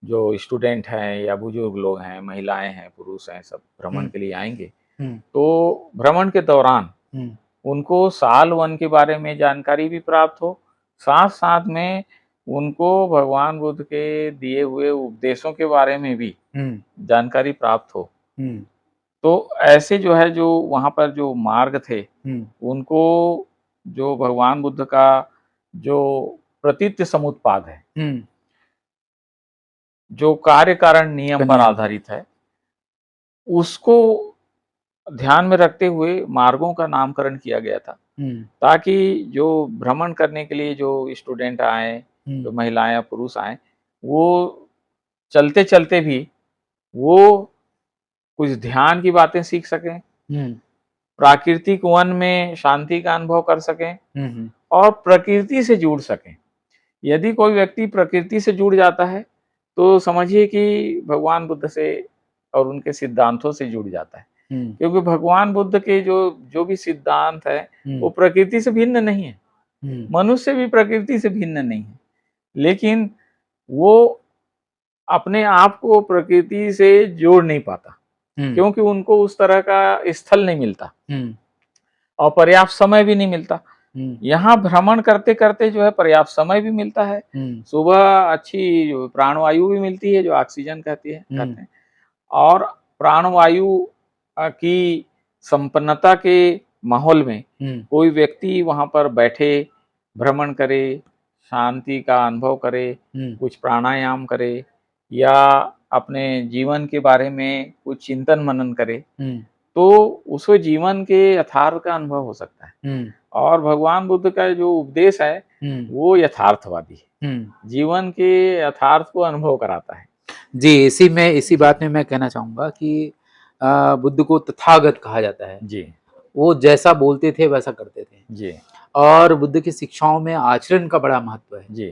[SPEAKER 1] जो स्टूडेंट हैं या बुजुर्ग लोग हैं, महिलाएं हैं, पुरुष हैं, सब भ्रमण के लिए आएंगे, तो भ्रमण के दौरान उनको साल वन के बारे में जानकारी भी प्राप्त हो, साथ साथ में उनको भगवान बुद्ध के दिए हुए उपदेशों के बारे में भी जानकारी प्राप्त हो। तो ऐसे जो है जो वहाँ पर जो मार्ग थे उनको जो भगवान बुद्ध का जो प्रतीत्य समुत्पाद है, जो कार्य कारण नियम पर आधारित है, उसको ध्यान में रखते हुए मार्गों का नामकरण किया गया था, ताकि जो भ्रमण करने के लिए जो स्टूडेंट आए, जो महिलाएं या पुरुष आए, वो चलते चलते भी वो कुछ ध्यान की बातें सीख सकें, प्राकृतिक वन में शांति का अनुभव कर सकें और प्रकृति से जुड़ सकें। यदि कोई व्यक्ति प्रकृति से जुड़ जाता है तो समझिए कि भगवान बुद्ध से और उनके सिद्धांतों से जुड़ जाता है, क्योंकि भगवान बुद्ध के जो भी सिद्धांत है वो प्रकृति से भिन्न नहीं है, मनुष्य भी प्रकृति से भिन्न नहीं है, लेकिन वो अपने आप को प्रकृति से जोड़ नहीं पाता, क्योंकि उनको उस तरह का स्थल नहीं मिलता और पर्याप्त समय भी नहीं मिलता। यहाँ भ्रमण करते करते जो है पर्याप्त समय भी मिलता है, सुबह अच्छी प्राणवायु भी मिलती है जो ऑक्सीजन कहते हैं, और प्राणवायु की संपन्नता के माहौल में कोई व्यक्ति वहां पर बैठे, भ्रमण करे, शांति का अनुभव करे, कुछ प्राणायाम करे या अपने जीवन के बारे में कुछ चिंतन मनन करे, तो उसको जीवन के यथार्थ का अनुभव हो सकता है। और भगवान बुद्ध का जो उपदेश है वो यथार्थवादी है, जीवन के यथार्थ को अनुभव कराता है।
[SPEAKER 2] जी, इसी बात में मैं कहना चाहूंगा कि बुद्ध को तथागत कहा जाता है। जी, वो जैसा बोलते थे वैसा करते थे। जी, और बुद्ध की शिक्षाओं में आचरण का बड़ा महत्व है। जी,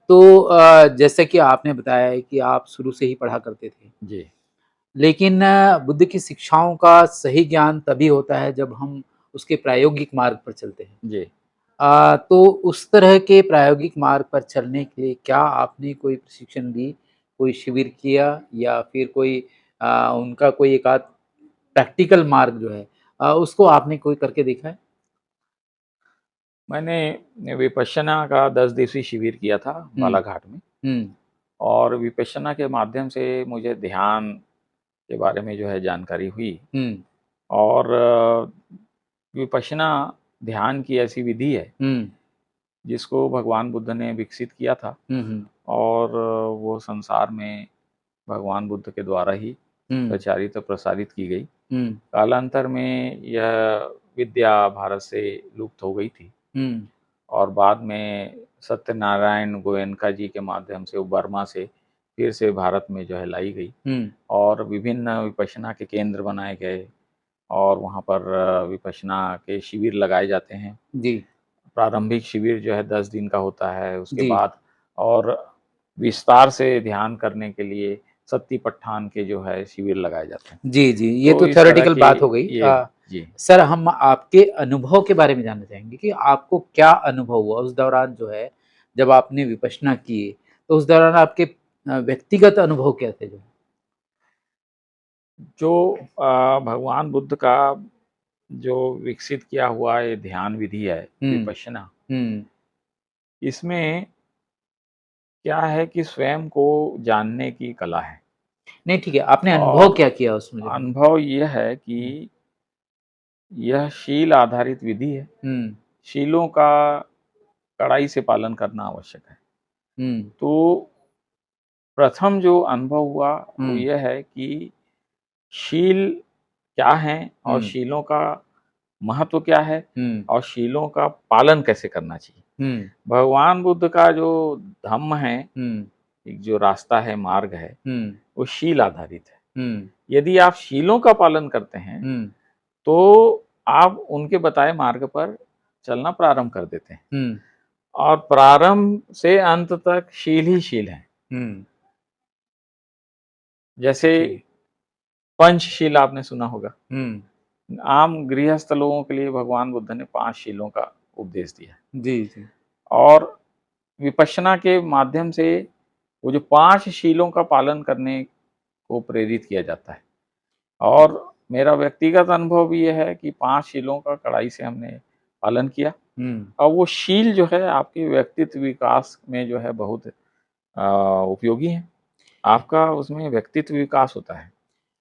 [SPEAKER 2] तो जैसे कि आपने बताया है कि आप शुरू से ही पढ़ा करते थे। जी, लेकिन बुद्ध की शिक्षाओं का सही ज्ञान तभी होता है जब हम उसके प्रायोगिक मार्ग पर चलते हैं। जी, तो उस तरह के प्रायोगिक मार्ग पर चलने के लिए क्या आपने कोई प्रशिक्षण ली, कोई शिविर किया या फिर कोई उनका कोई एक आध प्रैक्टिकल मार्ग जो है उसको आपने कोई करके देखा है?
[SPEAKER 1] मैंने विपश्यना का 10 दिवसीय शिविर किया था बालाघाट में, और विपश्यना के माध्यम से मुझे ध्यान के बारे में जो है जानकारी हुई। और विपश्यना ध्यान की ऐसी विधि है जिसको भगवान बुद्ध ने विकसित किया था, और वो संसार में भगवान बुद्ध के द्वारा ही प्रचारित और प्रसारित की गई। कालांतर में यह विद्या भारत से लुप्त हो गई थी, और बाद में सत्यनारायण गोयनका जी के माध्यम से वो बर्मा से फिर से भारत में जो है लाई गई, और विभिन्न विपश्यना के केंद्र बनाए गए और वहाँ पर विपश्यना के शिविर लगाए जाते हैं। जी, प्रारंभिक शिविर जो है 10 दिन का होता है, उसके बाद और विस्तार से ध्यान करने के लिए सत्तिपट्ठान के जो है शिविर लगाए जाते हैं।
[SPEAKER 2] जी जी, ये तो थ्योरेटिकल बात हो गई। जी सर, हम आपके अनुभव के बारे में जानना चाहेंगे कि आपको क्या अनुभव हुआ उस दौरान, जो है जब आपने विपश्यना की, तो उस दौरान आपके व्यक्तिगत अनुभव क्या थे?
[SPEAKER 1] जो भगवान बुद्ध का जो विकसित किया हुआ ये ध्यान विधि है विपश्यना, इसमें क्या है कि स्वयं को जानने की कला है।
[SPEAKER 2] नहीं ठीक है, आपने अनुभव क्या किया उसमें?
[SPEAKER 1] अनुभव यह है कि यह शील आधारित विधि है। शीलों का कड़ाई से पालन करना आवश्यक है। तो प्रथम जो अनुभव हुआ वो यह है कि शील क्या है और शीलों का महत्व क्या है और शीलों का पालन कैसे करना चाहिए। भगवान बुद्ध का जो धम्म है, एक जो रास्ता है, मार्ग है, वो शील आधारित है। यदि आप शीलों का पालन करते हैं तो आप उनके बताए मार्ग पर चलना प्रारंभ कर देते हैं और प्रारंभ से अंत तक शील ही शील है। जैसे पंचशील आपने सुना होगा। आम गृहस्थ लोगों के लिए भगवान बुद्ध ने 5 शीलों का उपदेश दिया
[SPEAKER 2] जी।
[SPEAKER 1] और विपश्यना के माध्यम से वो जो 5 शीलों का पालन करने को प्रेरित किया जाता है। और मेरा व्यक्तिगत अनुभव भी यह है कि 5 शीलों का कड़ाई से हमने पालन किया और वो शील जो है आपके व्यक्तित्व विकास में जो है बहुत उपयोगी है। आपका उसमें व्यक्तित्व विकास होता है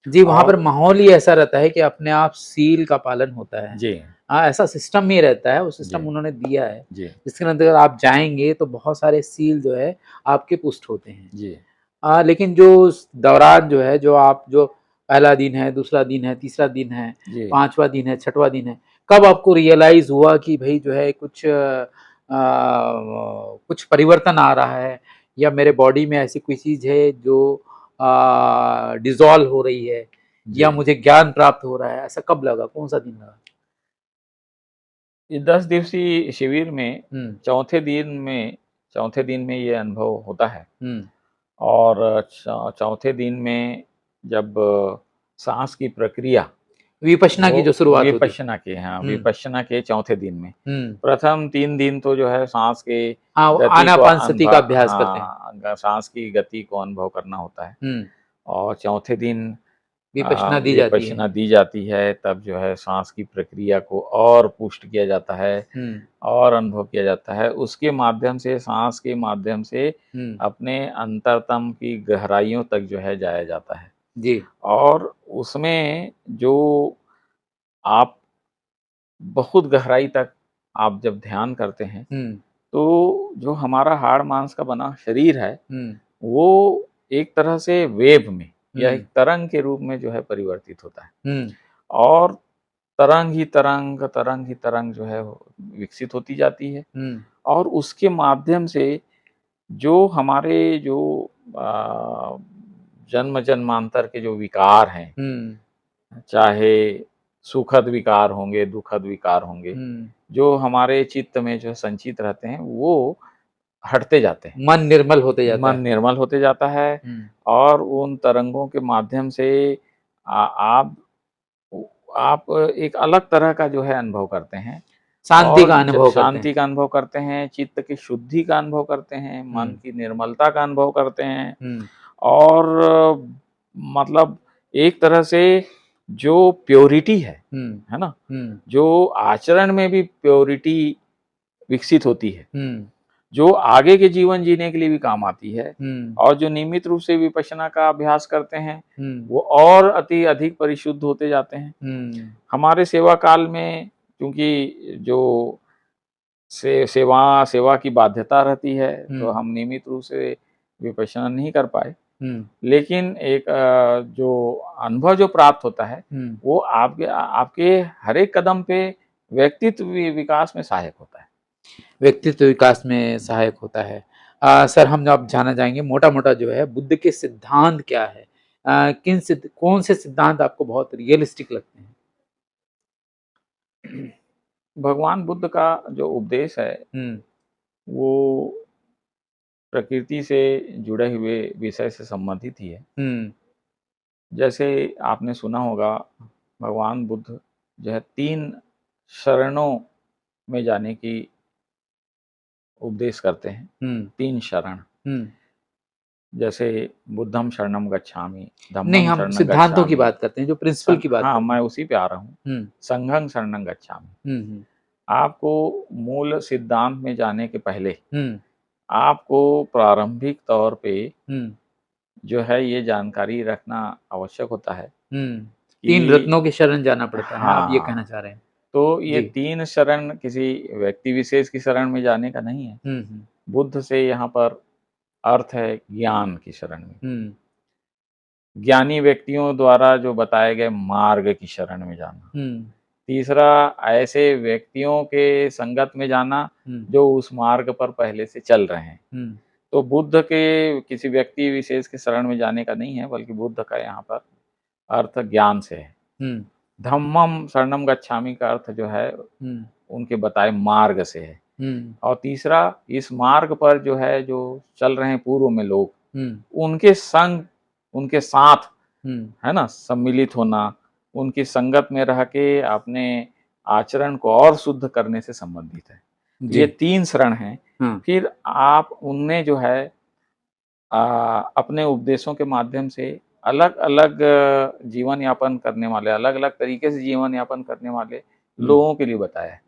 [SPEAKER 2] जी। वहां पर माहौल ही ऐसा रहता है कि अपने आप सील का पालन होता है जी। ऐसा सिस्टम ही रहता है, वो सिस्टम उन्होंने दिया है जिसके अंदर आप जाएंगे तो बहुत सारे सील जो है आपके पुष्ट होते हैं जी। लेकिन जो दौरान जो है, जो आप जो पहला दिन है, दूसरा दिन है, तीसरा दिन है, 5वां दिन है, 6वां दिन है, कब आपको रियलाइज हुआ कि भाई जो है कुछ परिवर्तन आ रहा है या मेरे बॉडी में ऐसी कोई चीज है जो डिसॉल्व हो रही है या मुझे ज्ञान प्राप्त हो रहा है, ऐसा कब लगा, कौन सा दिन लगा?
[SPEAKER 1] इस 10 दिवसीय शिविर में चौथे दिन में ये अनुभव होता है और चौथे दिन में जब सांस की प्रक्रिया
[SPEAKER 2] विपश्यना की जो शुरुआत होती है,
[SPEAKER 1] विपश्यना के, हाँ, विपश्यना के चौथे दिन में प्रथम 3 दिन तो जो है सांस के
[SPEAKER 2] आनापानसति का अभ्यास करते हैं,
[SPEAKER 1] सांस की गति को अनुभव करना होता है और चौथे दिन
[SPEAKER 2] विपश्यना
[SPEAKER 1] दी जाती है। तब जो है सांस की प्रक्रिया को और पुष्ट किया जाता है और अनुभव किया जाता है। उसके माध्यम से, सांस के माध्यम से अपने अंतरतम की गहराइयों तक जो है जाया जाता है
[SPEAKER 2] जी।
[SPEAKER 1] और उसमें जो आप बहुत गहराई तक आप जब ध्यान करते हैं तो जो हमारा हाड़ मांस का बना शरीर है वो एक तरह से वेव में या एक तरंग के रूप में जो है परिवर्तित होता है और तरंग ही तरंग जो है विकसित होती जाती है और उसके माध्यम से जो हमारे जो जन्म जन्मांतर के जो विकार हैं, चाहे सुखद विकार होंगे, दुखद विकार होंगे, जो हमारे चित्त में जो संचित रहते हैं वो हटते जाते हैं,
[SPEAKER 2] मन निर्मल होते जाता
[SPEAKER 1] है और उन तरंगों के माध्यम से आप एक अलग तरह का जो है अनुभव करते हैं,
[SPEAKER 2] शांति का
[SPEAKER 1] अनुभव करते हैं, चित्त की शुद्धि का अनुभव करते हैं, मन की निर्मलता का अनुभव करते हैं और मतलब एक तरह से जो प्योरिटी है ना, जो आचरण में भी प्योरिटी विकसित होती है, जो आगे के जीवन जीने के लिए भी काम आती है और जो नियमित रूप से विपश्यना का अभ्यास करते हैं वो और अधिक परिशुद्ध होते जाते हैं। हमारे सेवा काल में क्योंकि जो सेवा की बाध्यता रहती है तो हम नियमित रूप से विपश्यना नहीं कर पाए, लेकिन एक जो अनुभव जो प्राप्त होता है वो आपके हर एक कदम पे व्यक्तित्व विकास में सहायक होता है।
[SPEAKER 2] व्यक्तित्व विकास में सहायक होता है। सर, हम अब जानना चाहेंगे मोटा मोटा जो है बुद्ध के सिद्धांत क्या है, कौन से सिद्धांत आपको बहुत रियलिस्टिक लगते हैं?
[SPEAKER 1] भगवान बुद्ध का जो उपदेश है वो प्रकृति से जुड़े हुए विषय से संबंधित ही है। जैसे आपने सुना होगा भगवान बुद्ध जो है 3 शरणों में जाने की उपदेश करते हैं। 3 शरण, जैसे बुद्धम शरणम गच्छामि,
[SPEAKER 2] नहीं, हम सिद्धांतों की बात करते हैं, जो प्रिंसिपल की बात।
[SPEAKER 1] हाँ, मैं उसी पे आ रहा हूँ। संघं शरणं गच्छामि। आपको मूल सिद्धांत में जाने के पहले आपको प्रारंभिक तौर पे जो है ये जानकारी रखना आवश्यक होता है
[SPEAKER 2] 3 रत्नों की शरण जाना पड़ता है, आप ये कहना चाह रहे हैं।
[SPEAKER 1] तो ये
[SPEAKER 2] जी।
[SPEAKER 1] 3 शरण किसी व्यक्ति विशेष की शरण में जाने का नहीं है। बुद्ध से यहाँ पर अर्थ है ज्ञान की शरण में, ज्ञानी व्यक्तियों द्वारा जो बताए गए मार्ग की शरण में जाना। तीसरा, ऐसे व्यक्तियों के संगत में जाना जो उस मार्ग पर पहले से चल रहे हैं। तो बुद्ध के किसी व्यक्ति विशेष के शरण में जाने का नहीं है, बल्कि बुद्ध का यहाँ पर अर्थ ज्ञान से है। धम्मम शरणम गच्छामि का अर्थ जो है उनके बताए मार्ग से है। और तीसरा, इस मार्ग पर जो है जो चल रहे हैं पूर्व में लोग, उनके संग, उनके साथ है ना सम्मिलित होना, उनकी संगत में रह के अपने आचरण को और शुद्ध करने से संबंधित है। ये 3 शरण हैं। फिर आप उनमें जो है अपने उपदेशों के माध्यम से अलग अलग जीवन यापन करने वाले, अलग अलग तरीके से जीवन यापन करने वाले लोगों के लिए बताया है।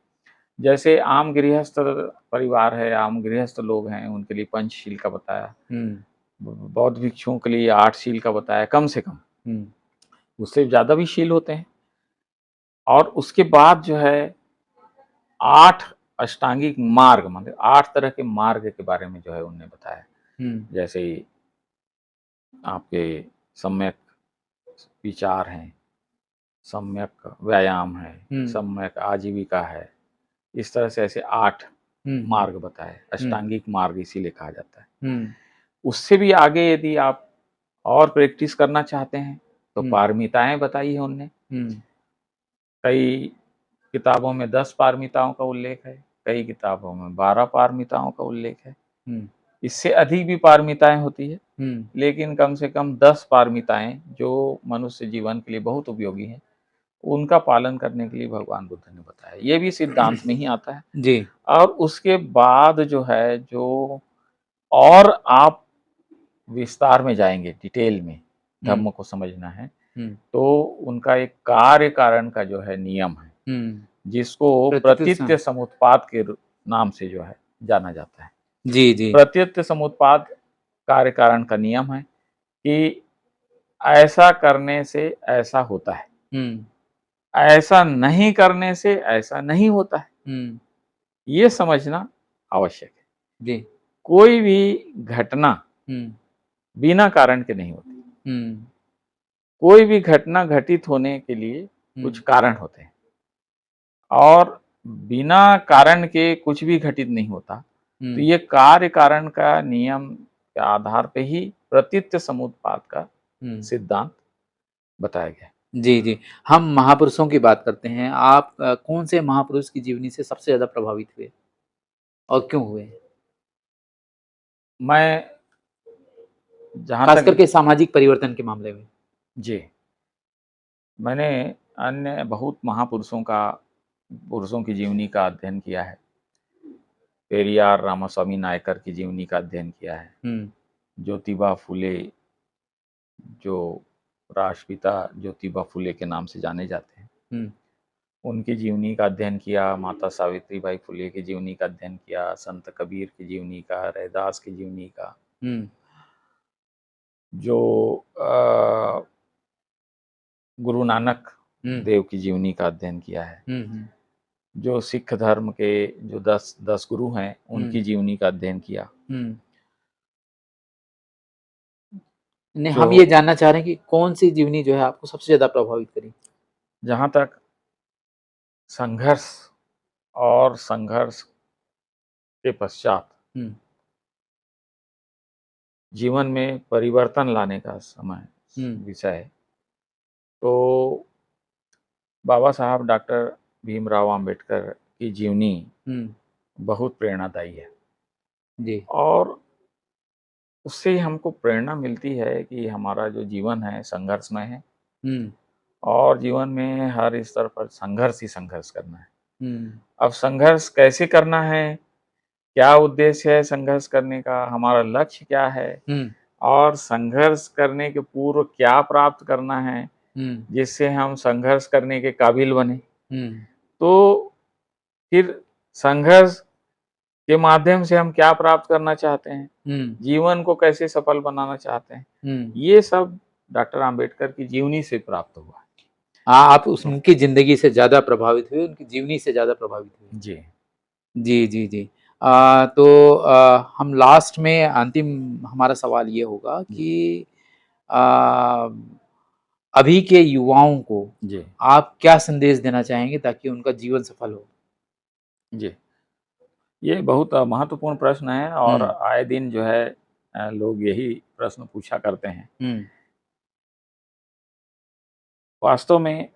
[SPEAKER 1] जैसे आम गृहस्थ परिवार है, आम गृहस्थ लोग हैं, उनके लिए पंचशील का बताया। बौद्ध भिक्षुओं के लिए 8 शील का बताया, कम से कम। उससे ज्यादा भी शील होते हैं। और उसके बाद जो है 8 अष्टांगिक मार्ग, मतलब 8 तरह के मार्ग के बारे में जो है उन्होंने बताया। जैसे आपके सम्यक विचार हैं, सम्यक व्यायाम है, सम्यक आजीविका है, इस तरह से ऐसे 8 मार्ग बताए, अष्टांगिक मार्ग इसीलिए कहा जाता है। उससे भी आगे यदि आप और प्रैक्टिस करना चाहते हैं तो पारमिताएं बताई है उनने। कई किताबों में 10 पारमिताओं का उल्लेख है, कई किताबों में 12 पारमिताओं का उल्लेख है। इससे अधिक भी पारमिताएं होती है, लेकिन कम से कम 10 पारमिताएं जो मनुष्य जीवन के लिए बहुत उपयोगी हैं, उनका पालन करने के लिए भगवान बुद्ध ने बताया। ये भी सिद्धांत में ही आता है
[SPEAKER 2] जी।
[SPEAKER 1] और उसके बाद जो है जो और आप विस्तार में जाएंगे, डिटेल में धम्म को समझना है, तो उनका एक कार्य कारण का जो है नियम है, जिसको प्रतीत्य समुत्पाद के नाम से जो है जाना जाता है।
[SPEAKER 2] जी जी।
[SPEAKER 1] प्रतीत्य समुत्पाद कार्य कारण का नियम है कि ऐसा करने से ऐसा होता है, ऐसा नहीं करने से ऐसा नहीं होता है। ये समझना आवश्यक है।
[SPEAKER 2] जी।
[SPEAKER 1] कोई भी घटना बिना कारण के नहीं होती। कोई भी घटना घटित होने के लिए कुछ कारण होते हैं और बिना कारण के कुछ भी घटित नहीं होता। तो ये कार्य कारण का नियम के आधार पे ही प्रतीत्य समुत्पाद का सिद्धांत बताया गया।
[SPEAKER 2] जी जी। हम महापुरुषों की बात करते हैं। आप कौन से महापुरुष की जीवनी से सबसे ज्यादा प्रभावित हुए और क्यों हुए?
[SPEAKER 1] मैं जहां
[SPEAKER 2] खास
[SPEAKER 1] तक
[SPEAKER 2] करके सामाजिक परिवर्तन के मामले में।
[SPEAKER 1] जी, मैंने अन्य बहुत पुरुषों की जीवनी का अध्ययन किया है। पेरियार रामास्वामी नायकर की जीवनी का अध्ययन किया है। ज्योतिबा फुले, जो राष्ट्रपिता ज्योतिबा फुले के नाम से जाने जाते हैं, उनकी जीवनी का अध्ययन किया। माता सावित्रीबाई फुले की जीवनी का अध्ययन किया, संत कबीर की जीवनी का, रैदास की जीवनी का, जो गुरु नानक देव की जीवनी का अध्ययन किया है, जो सिख धर्म के जो 10 गुरु हैं उनकी जीवनी का अध्ययन किया।
[SPEAKER 2] नहीं, हम ये जानना चाह रहे हैं कि कौन सी जीवनी जो है आपको सबसे ज्यादा प्रभावित करी?
[SPEAKER 1] जहां तक संघर्ष और संघर्ष के पश्चात जीवन में परिवर्तन लाने का समय विषय है, तो बाबा साहब डॉक्टर भीमराव अंबेडकर की जीवनी बहुत प्रेरणादायी है
[SPEAKER 2] जी।
[SPEAKER 1] और उससे हमको प्रेरणा मिलती है कि हमारा जो जीवन है संघर्षमय है और जीवन में हर स्तर पर संघर्ष ही संघर्ष करना है। अब संघर्ष कैसे करना है, क्या उद्देश्य है संघर्ष करने का, हमारा लक्ष्य क्या है और संघर्ष करने के पूर्व क्या प्राप्त करना है जिससे हम संघर्ष करने के काबिल बने। तो फिर संघर्ष के माध्यम से हम क्या प्राप्त करना चाहते हैं, जीवन को कैसे सफल बनाना चाहते हैं, ये सब डॉक्टर अंबेडकर की जीवनी से प्राप्त हुआ।
[SPEAKER 2] आप उनकी जिंदगी से ज्यादा प्रभावित हुए, उनकी जीवनी से ज्यादा प्रभावित हुए।
[SPEAKER 1] जी
[SPEAKER 2] जी जी जी। तो हम लास्ट में अंतिम हमारा सवाल ये होगा कि आ, अभी के युवाओं को
[SPEAKER 1] जी
[SPEAKER 2] आप क्या संदेश देना चाहेंगे ताकि उनका जीवन सफल हो।
[SPEAKER 1] जी, ये बहुत महत्वपूर्ण प्रश्न है और आए दिन जो है लोग यही प्रश्न पूछा करते हैं। वास्तव में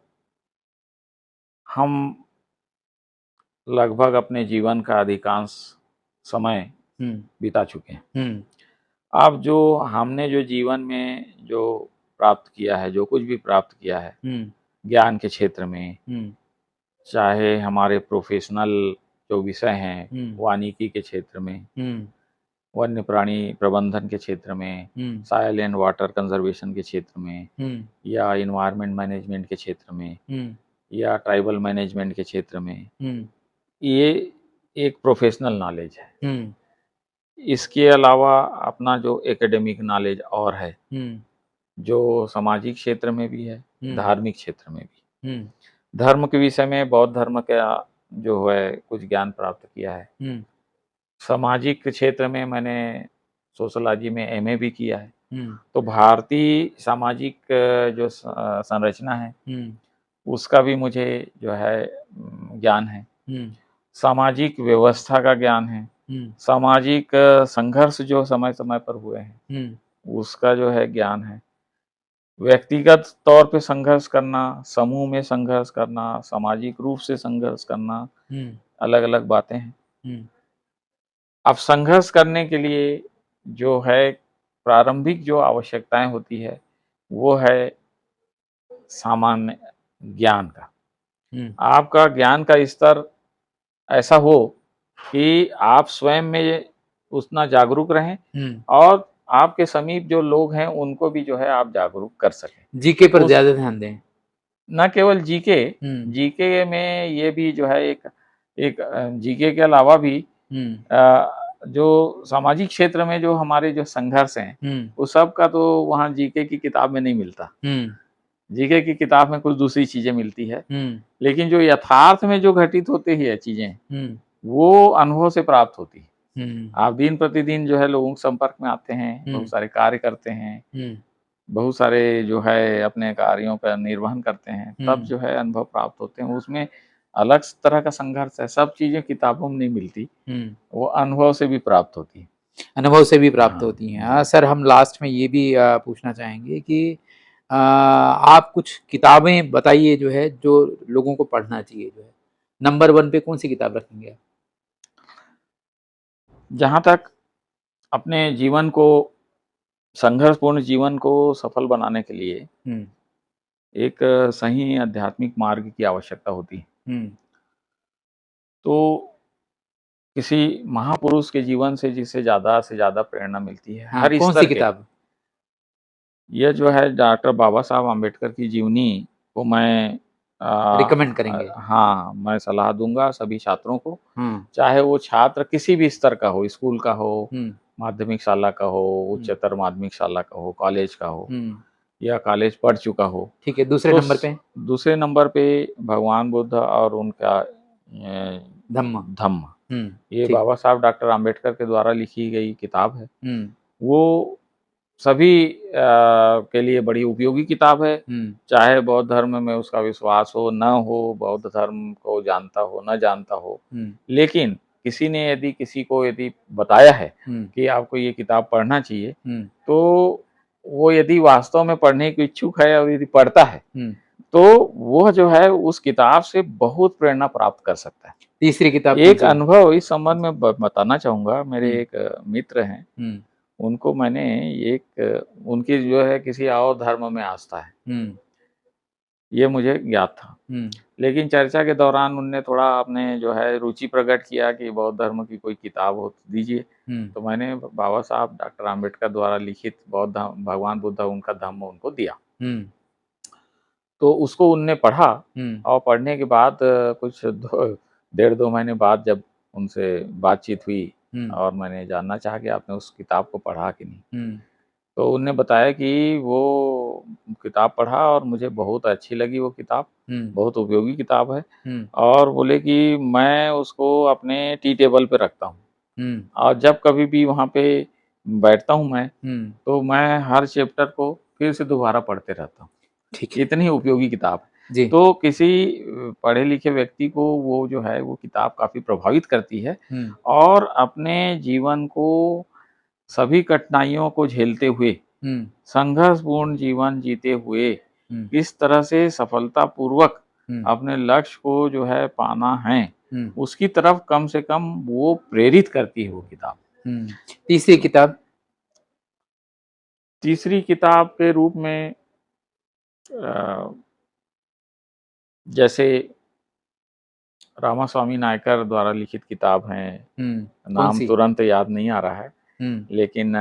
[SPEAKER 1] हम लगभग अपने जीवन का अधिकांश समय बिता चुके हैं। अब जो हमने जो जीवन में जो प्राप्त किया है, जो कुछ भी प्राप्त किया है ज्ञान के क्षेत्र में, चाहे हमारे प्रोफेशनल जो विषय हैं वानिकी के क्षेत्र में, वन्य प्राणी प्रबंधन के क्षेत्र में, सॉइल एंड वाटर कंजर्वेशन के क्षेत्र में, या इन्वायरमेंट मैनेजमेंट के क्षेत्र में, या ट्राइबल मैनेजमेंट के क्षेत्र में, ये एक प्रोफेशनल नॉलेज है। इसके अलावा अपना जो एकेडमिक नॉलेज और है, जो सामाजिक क्षेत्र में भी है, धार्मिक क्षेत्र में भी। धर्म के विषय में बौद्ध धर्म का जो है कुछ ज्ञान प्राप्त किया है। सामाजिक क्षेत्र में मैंने सोशलॉजी में एमए भी किया है। तो भारतीय सामाजिक जो संरचना है उसका भी मुझे जो है ज्ञान है। सामाजिक व्यवस्था का ज्ञान है। सामाजिक संघर्ष जो समय समय पर हुए हैं उसका जो है ज्ञान है। व्यक्तिगत तौर पे संघर्ष करना, समूह में संघर्ष करना, सामाजिक रूप से संघर्ष करना, अलग अलग बातें हैं। अब संघर्ष करने के लिए जो है प्रारंभिक जो आवश्यकताएं होती है वो है सामान्य ज्ञान का। आपका ज्ञान का स्तर ऐसा हो कि आप स्वयं में उतना जागरूक रहें और आपके समीप जो लोग हैं उनको भी जो है आप जागरूक कर सकें।
[SPEAKER 2] जीके पर ज्यादा ध्यान दें।
[SPEAKER 1] न केवल जीके, जीके में ये भी जो है एक जीके के अलावा भी जो सामाजिक क्षेत्र में जो हमारे जो संघर्ष हैं उस सब का तो वहाँ जीके की किताब में नहीं मिलता। जीके की किताब में कुछ दूसरी चीजें मिलती है, लेकिन जो यथार्थ में जो घटित होती है चीजें वो अनुभव से प्राप्त होती है। आप दिन प्रतिदिन जो है लोगों के संपर्क में आते हैं, बहुत सारे कार्य करते हैं, बहुत सारे जो है अपने कार्यों का निर्वहन करते हैं, तब जो है अनुभव प्राप्त होते हैं। उसमें अलग तरह का संघर्ष है, सब चीजें किताबों में नहीं मिलती, वो अनुभव से भी प्राप्त होती है।
[SPEAKER 2] अनुभव से भी प्राप्त होती हैं। हाँ सर, हम लास्ट में ये भी पूछना चाहेंगे कि आप कुछ किताबें बताइए जो है जो लोगों को पढ़ना चाहिए, जो है नंबर 1 पे कौन सी किताब रखेंगे?
[SPEAKER 1] जहाँ तक अपने जीवन को, संघर्षपूर्ण जीवन को सफल बनाने के लिए एक सही आध्यात्मिक मार्ग की आवश्यकता होती है। तो किसी महापुरुष के जीवन से जिससे ज्यादा से ज्यादा प्रेरणा मिलती है।
[SPEAKER 2] हाँ,
[SPEAKER 1] हर
[SPEAKER 2] कौन
[SPEAKER 1] स्तर
[SPEAKER 2] सी
[SPEAKER 1] के।
[SPEAKER 2] किताब?
[SPEAKER 1] ये जो है डॉक्टर बाबा साहब आम्बेडकर की जीवनी को मैं
[SPEAKER 2] रिकमेंड करेंगे?
[SPEAKER 1] हाँ, मैं सलाह दूंगा सभी छात्रों को, चाहे वो छात्र किसी भी स्तर का हो, स्कूल का हो, माध्यमिक शाला का हो, उच्चतर माध्यमिक शाला का हो, कॉलेज का हो, या कॉलेज पढ़ चुका हो।
[SPEAKER 2] ठीक है, दूसरे
[SPEAKER 1] तो
[SPEAKER 2] नंबर पे?
[SPEAKER 1] दूसरे नंबर पे भगवान बुद्ध और उनका धम्म। ये बाबा साहब डॉक्टर आम्बेडकर के द्वारा लिखी गई किताब है। वो सभी के लिए बड़ी उपयोगी किताब है, चाहे बौद्ध धर्म में उसका विश्वास हो न हो, बौद्ध धर्म को जानता हो न जानता हो, लेकिन किसी ने यदि किसी को यदि बताया है कि आपको ये किताब पढ़ना चाहिए, तो वो यदि वास्तव में पढ़ने की इच्छुक है और यदि पढ़ता है तो वो जो है उस किताब से बहुत प्रेरणा प्राप्त कर सकता है।
[SPEAKER 2] तीसरी किताब
[SPEAKER 1] एक अनुभव इस संबंध में बताना चाहूंगा। मेरे एक मित्र हैं, उनको मैंने एक, उनकी जो है किसी और धर्म में आस्था है, ये मुझे ज्ञात था, लेकिन चर्चा के दौरान उनने थोड़ा अपने जो है रुचि प्रकट किया कि बौद्ध धर्म की कोई किताब हो तो दीजिए। तो मैंने बाबा साहब डॉक्टर आम्बेडकर द्वारा लिखित बौद्ध भगवान बुद्ध उनका धम्म उनको दिया। तो उसको उनने पढ़ा और पढ़ने के बाद कुछ 1.5-2 महीने बाद जब उनसे बातचीत हुई और मैंने जानना चाहा कि आपने उस किताब को पढ़ा कि नहीं, तो उन्होंने बताया कि वो किताब पढ़ा और मुझे बहुत अच्छी लगी वो किताब, बहुत उपयोगी किताब है। और बोले कि मैं उसको अपने टी टेबल पे रखता हूँ और जब कभी भी वहाँ पे बैठता हूँ मैं, तो मैं हर चैप्टर को फिर से दोबारा पढ़ते रहता हूँ।
[SPEAKER 2] ठीक है
[SPEAKER 1] इतनी उपयोगी किताब है।
[SPEAKER 2] जी।
[SPEAKER 1] तो किसी पढ़े लिखे व्यक्ति को वो जो है वो किताब काफ़ी प्रभावित करती है और अपने जीवन को सभी कठिनाइयों को झेलते हुए, संघर्षपूर्ण जीवन जीते हुए किस तरह से सफलतापूर्वक अपने लक्ष्य को जो है पाना है, उसकी तरफ कम से कम वो प्रेरित करती है वो किताब।
[SPEAKER 2] तीसरी किताब?
[SPEAKER 1] तीसरी किताब के रूप में जैसे रामास्वामी नायकर द्वारा लिखित किताब है, नाम तुरंत याद नहीं आ रहा है, लेकिन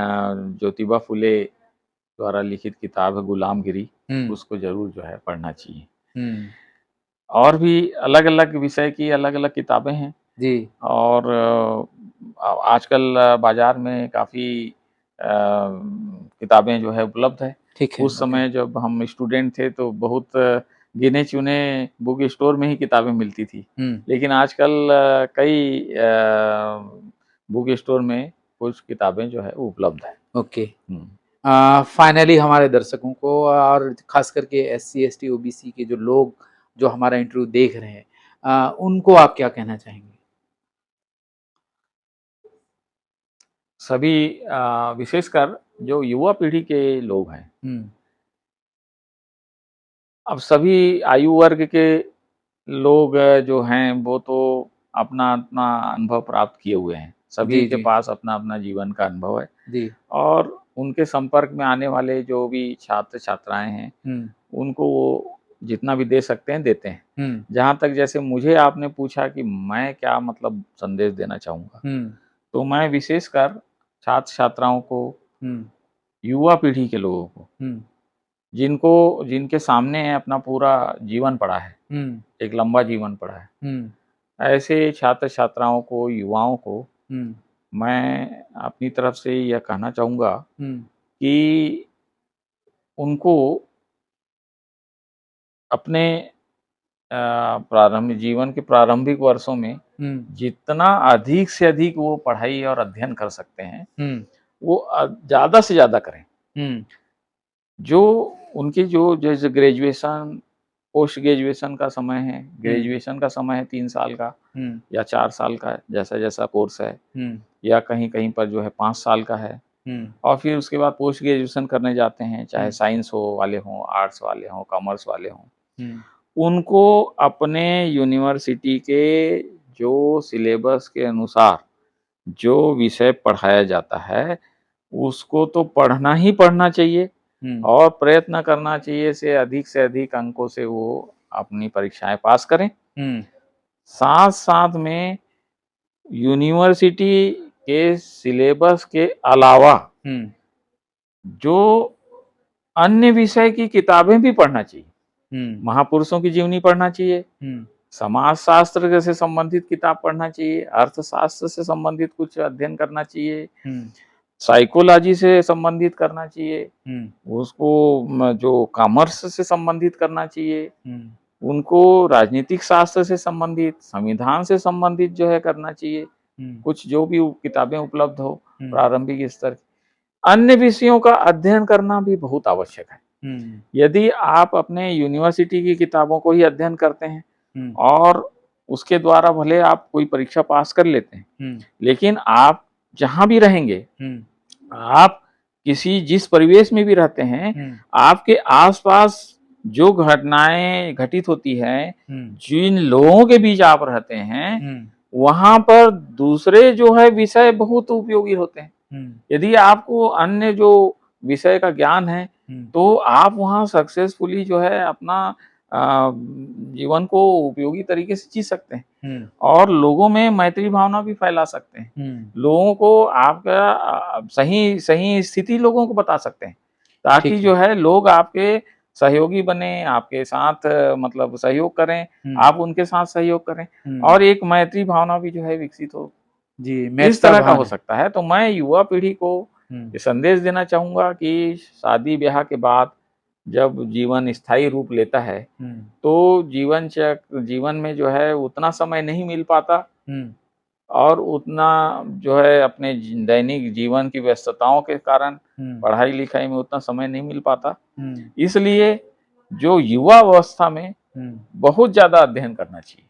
[SPEAKER 1] ज्योतिबा फुले द्वारा लिखित किताब है गुलामगिरी, उसको जरूर जो है पढ़ना चाहिए। और भी अलग अलग विषय की अलग अलग किताबें हैं
[SPEAKER 2] जी।
[SPEAKER 1] और आजकल बाजार में काफ़ी किताबें जो है उपलब्ध है।
[SPEAKER 2] ठीक है।
[SPEAKER 1] उस समय जब हम स्टूडेंट थे तो बहुत गिने चुने बुक स्टोर में ही किताबें मिलती थी, लेकिन आजकल कई बुक स्टोर में कुछ किताबें जो है वो उपलब्ध है।
[SPEAKER 2] ओके। फाइनली हमारे दर्शकों को और खास करके SC ST OBC के जो लोग जो हमारा इंटरव्यू देख रहे हैं, उनको आप क्या कहना चाहेंगे?
[SPEAKER 1] सभी विशेषकर जो युवा पीढ़ी के लोग हैं, अब सभी आयु वर्ग के लोग जो हैं वो तो अपना अपना अनुभव प्राप्त किए हुए हैं, सभी के पास अपना अपना जीवन का अनुभव है
[SPEAKER 2] जी।
[SPEAKER 1] और उनके संपर्क में आने वाले जो भी छात्र छात्राएं हैं, उनको वो जितना भी दे सकते हैं देते हैं। जहाँ तक जैसे मुझे आपने पूछा कि मैं क्या मतलब संदेश देना चाहूँगा, तो मैं विशेषकर छात्र छात्राओं को, युवा पीढ़ी के लोगों को, जिनके सामने अपना पूरा जीवन पड़ा है, एक लंबा जीवन पड़ा है, ऐसे छात्र छात्राओं को, युवाओं को मैं अपनी तरफ से यह कहना चाहूँगा कि उनको अपने प्रारंभिक जीवन के प्रारंभिक वर्षों में जितना अधिक से अधिक वो पढ़ाई और अध्ययन कर सकते हैं, वो ज़्यादा से ज़्यादा करें। जो उनकी जो जैसे ग्रेजुएशन, पोस्ट ग्रेजुएशन का समय है, ग्रेजुएशन का समय है 3 साल का या 4 साल का, जैसा जैसा कोर्स है, या कहीं कहीं पर जो है 5 साल का है, और फिर उसके बाद पोस्ट ग्रेजुएशन करने जाते हैं, चाहे साइंस हो वाले हों, आर्ट्स वाले हों, कॉमर्स वाले हों, उनको अपने यूनिवर्सिटी के जो सिलेबस के अनुसार जो विषय पढ़ाया जाता है उसको तो पढ़ना ही पढ़ना चाहिए और प्रयत्न करना चाहिए से अधिक अंकों से वो अपनी परीक्षाएं पास करें। साथ साथ में यूनिवर्सिटी के सिलेबस के अलावा जो अन्य विषय की किताबें भी पढ़ना चाहिए। महापुरुषों की जीवनी पढ़ना चाहिए, समाज शास्त्र से संबंधित किताब पढ़ना चाहिए, अर्थशास्त्र से संबंधित कुछ अध्ययन करना चाहिए, साइकोलॉजी से संबंधित करना चाहिए, उसको जो कॉमर्स से संबंधित करना चाहिए, उनको राजनीतिक शास्त्र से संबंधित, संविधान से संबंधित जो है करना चाहिए, कुछ जो भी किताबें उपलब्ध हो प्रारंभिक स्तर की। अन्य विषयों का अध्ययन करना भी बहुत आवश्यक है। यदि आप अपने यूनिवर्सिटी की किताबों को ही अध्ययन करते हैं और उसके द्वारा भले आप कोई परीक्षा पास कर लेते हैं, लेकिन आप जहां भी रहेंगे, आप जिस परिवेश में भी रहते हैं, आपके आसपास जो घटनाएं घटित होती हैं, जिन लोगों के बीच आप रहते हैं, वहां पर दूसरे जो है विषय बहुत उपयोगी होते हैं। यदि आपको अन्य जो विषय का ज्ञान है तो आप वहाँ सक्सेसफुली जो है अपना जीवन को उपयोगी तरीके से जी सकते हैं और लोगों में मैत्री भावना भी फैला सकते हैं। लोगों को आपका सही सही स्थिति लोगों को बता सकते हैं ताकि जो है लोग आपके सहयोगी बने, आपके साथ मतलब सहयोग करें, आप उनके साथ सहयोग करें और एक मैत्री भावना भी जो है विकसित हो।
[SPEAKER 2] जी,
[SPEAKER 1] इस तरह का हो सकता है। तो मैं युवा पीढ़ी को ये संदेश देना चाहूँगा कि शादी ब्याह के बाद जब जीवन स्थायी रूप लेता है तो जीवन में जो है उतना समय नहीं मिल पाता और उतना जो है अपने दैनिक जीवन की व्यस्तताओं के कारण पढ़ाई लिखाई में उतना समय नहीं मिल पाता। इसलिए जो युवा अवस्था में बहुत ज्यादा अध्ययन करना चाहिए,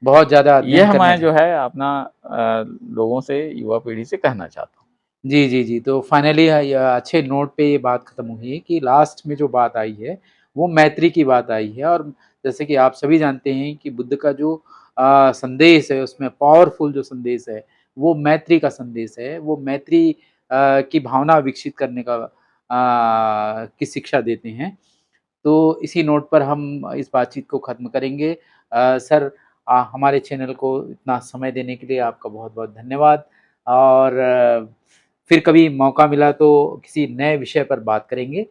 [SPEAKER 2] बहुत ज्यादा
[SPEAKER 1] यह मैं जो है अपना लोगों से, युवा पीढ़ी से कहना चाहता हूँ।
[SPEAKER 2] जी जी जी। तो फाइनली अच्छे नोट पे ये बात खत्म हुई है कि लास्ट में जो बात आई है वो मैत्री की बात आई है। और जैसे कि आप सभी जानते हैं कि बुद्ध का जो संदेश है उसमें पावरफुल जो संदेश है वो मैत्री का संदेश है। वो मैत्री की भावना विकसित करने का की शिक्षा देते हैं। तो इसी नोट पर हम इस बातचीत को ख़त्म करेंगे। सर, हमारे चैनल को इतना समय देने के लिए आपका बहुत-बहुत धन्यवाद। और फिर कभी मौका मिला तो किसी नए विषय पर बात करेंगे।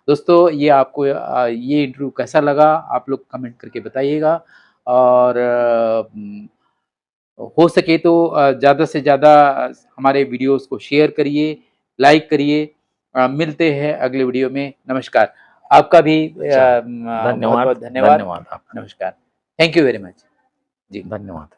[SPEAKER 2] दोस्तों, ये आपको ये इंटरव्यू कैसा लगा आप लोग कमेंट करके बताइएगा। और हो सके तो ज़्यादा से ज़्यादा हमारे वीडियोस को शेयर करिए, लाइक करिए। मिलते हैं अगले वीडियो में। नमस्कार। आपका भी
[SPEAKER 1] धन्यवाद।
[SPEAKER 2] बहुत-बहुत धन्यवाद।
[SPEAKER 1] धन्यवाद आपका।
[SPEAKER 2] नमस्कार। Thank you very much. जी,
[SPEAKER 1] धन्यवाद।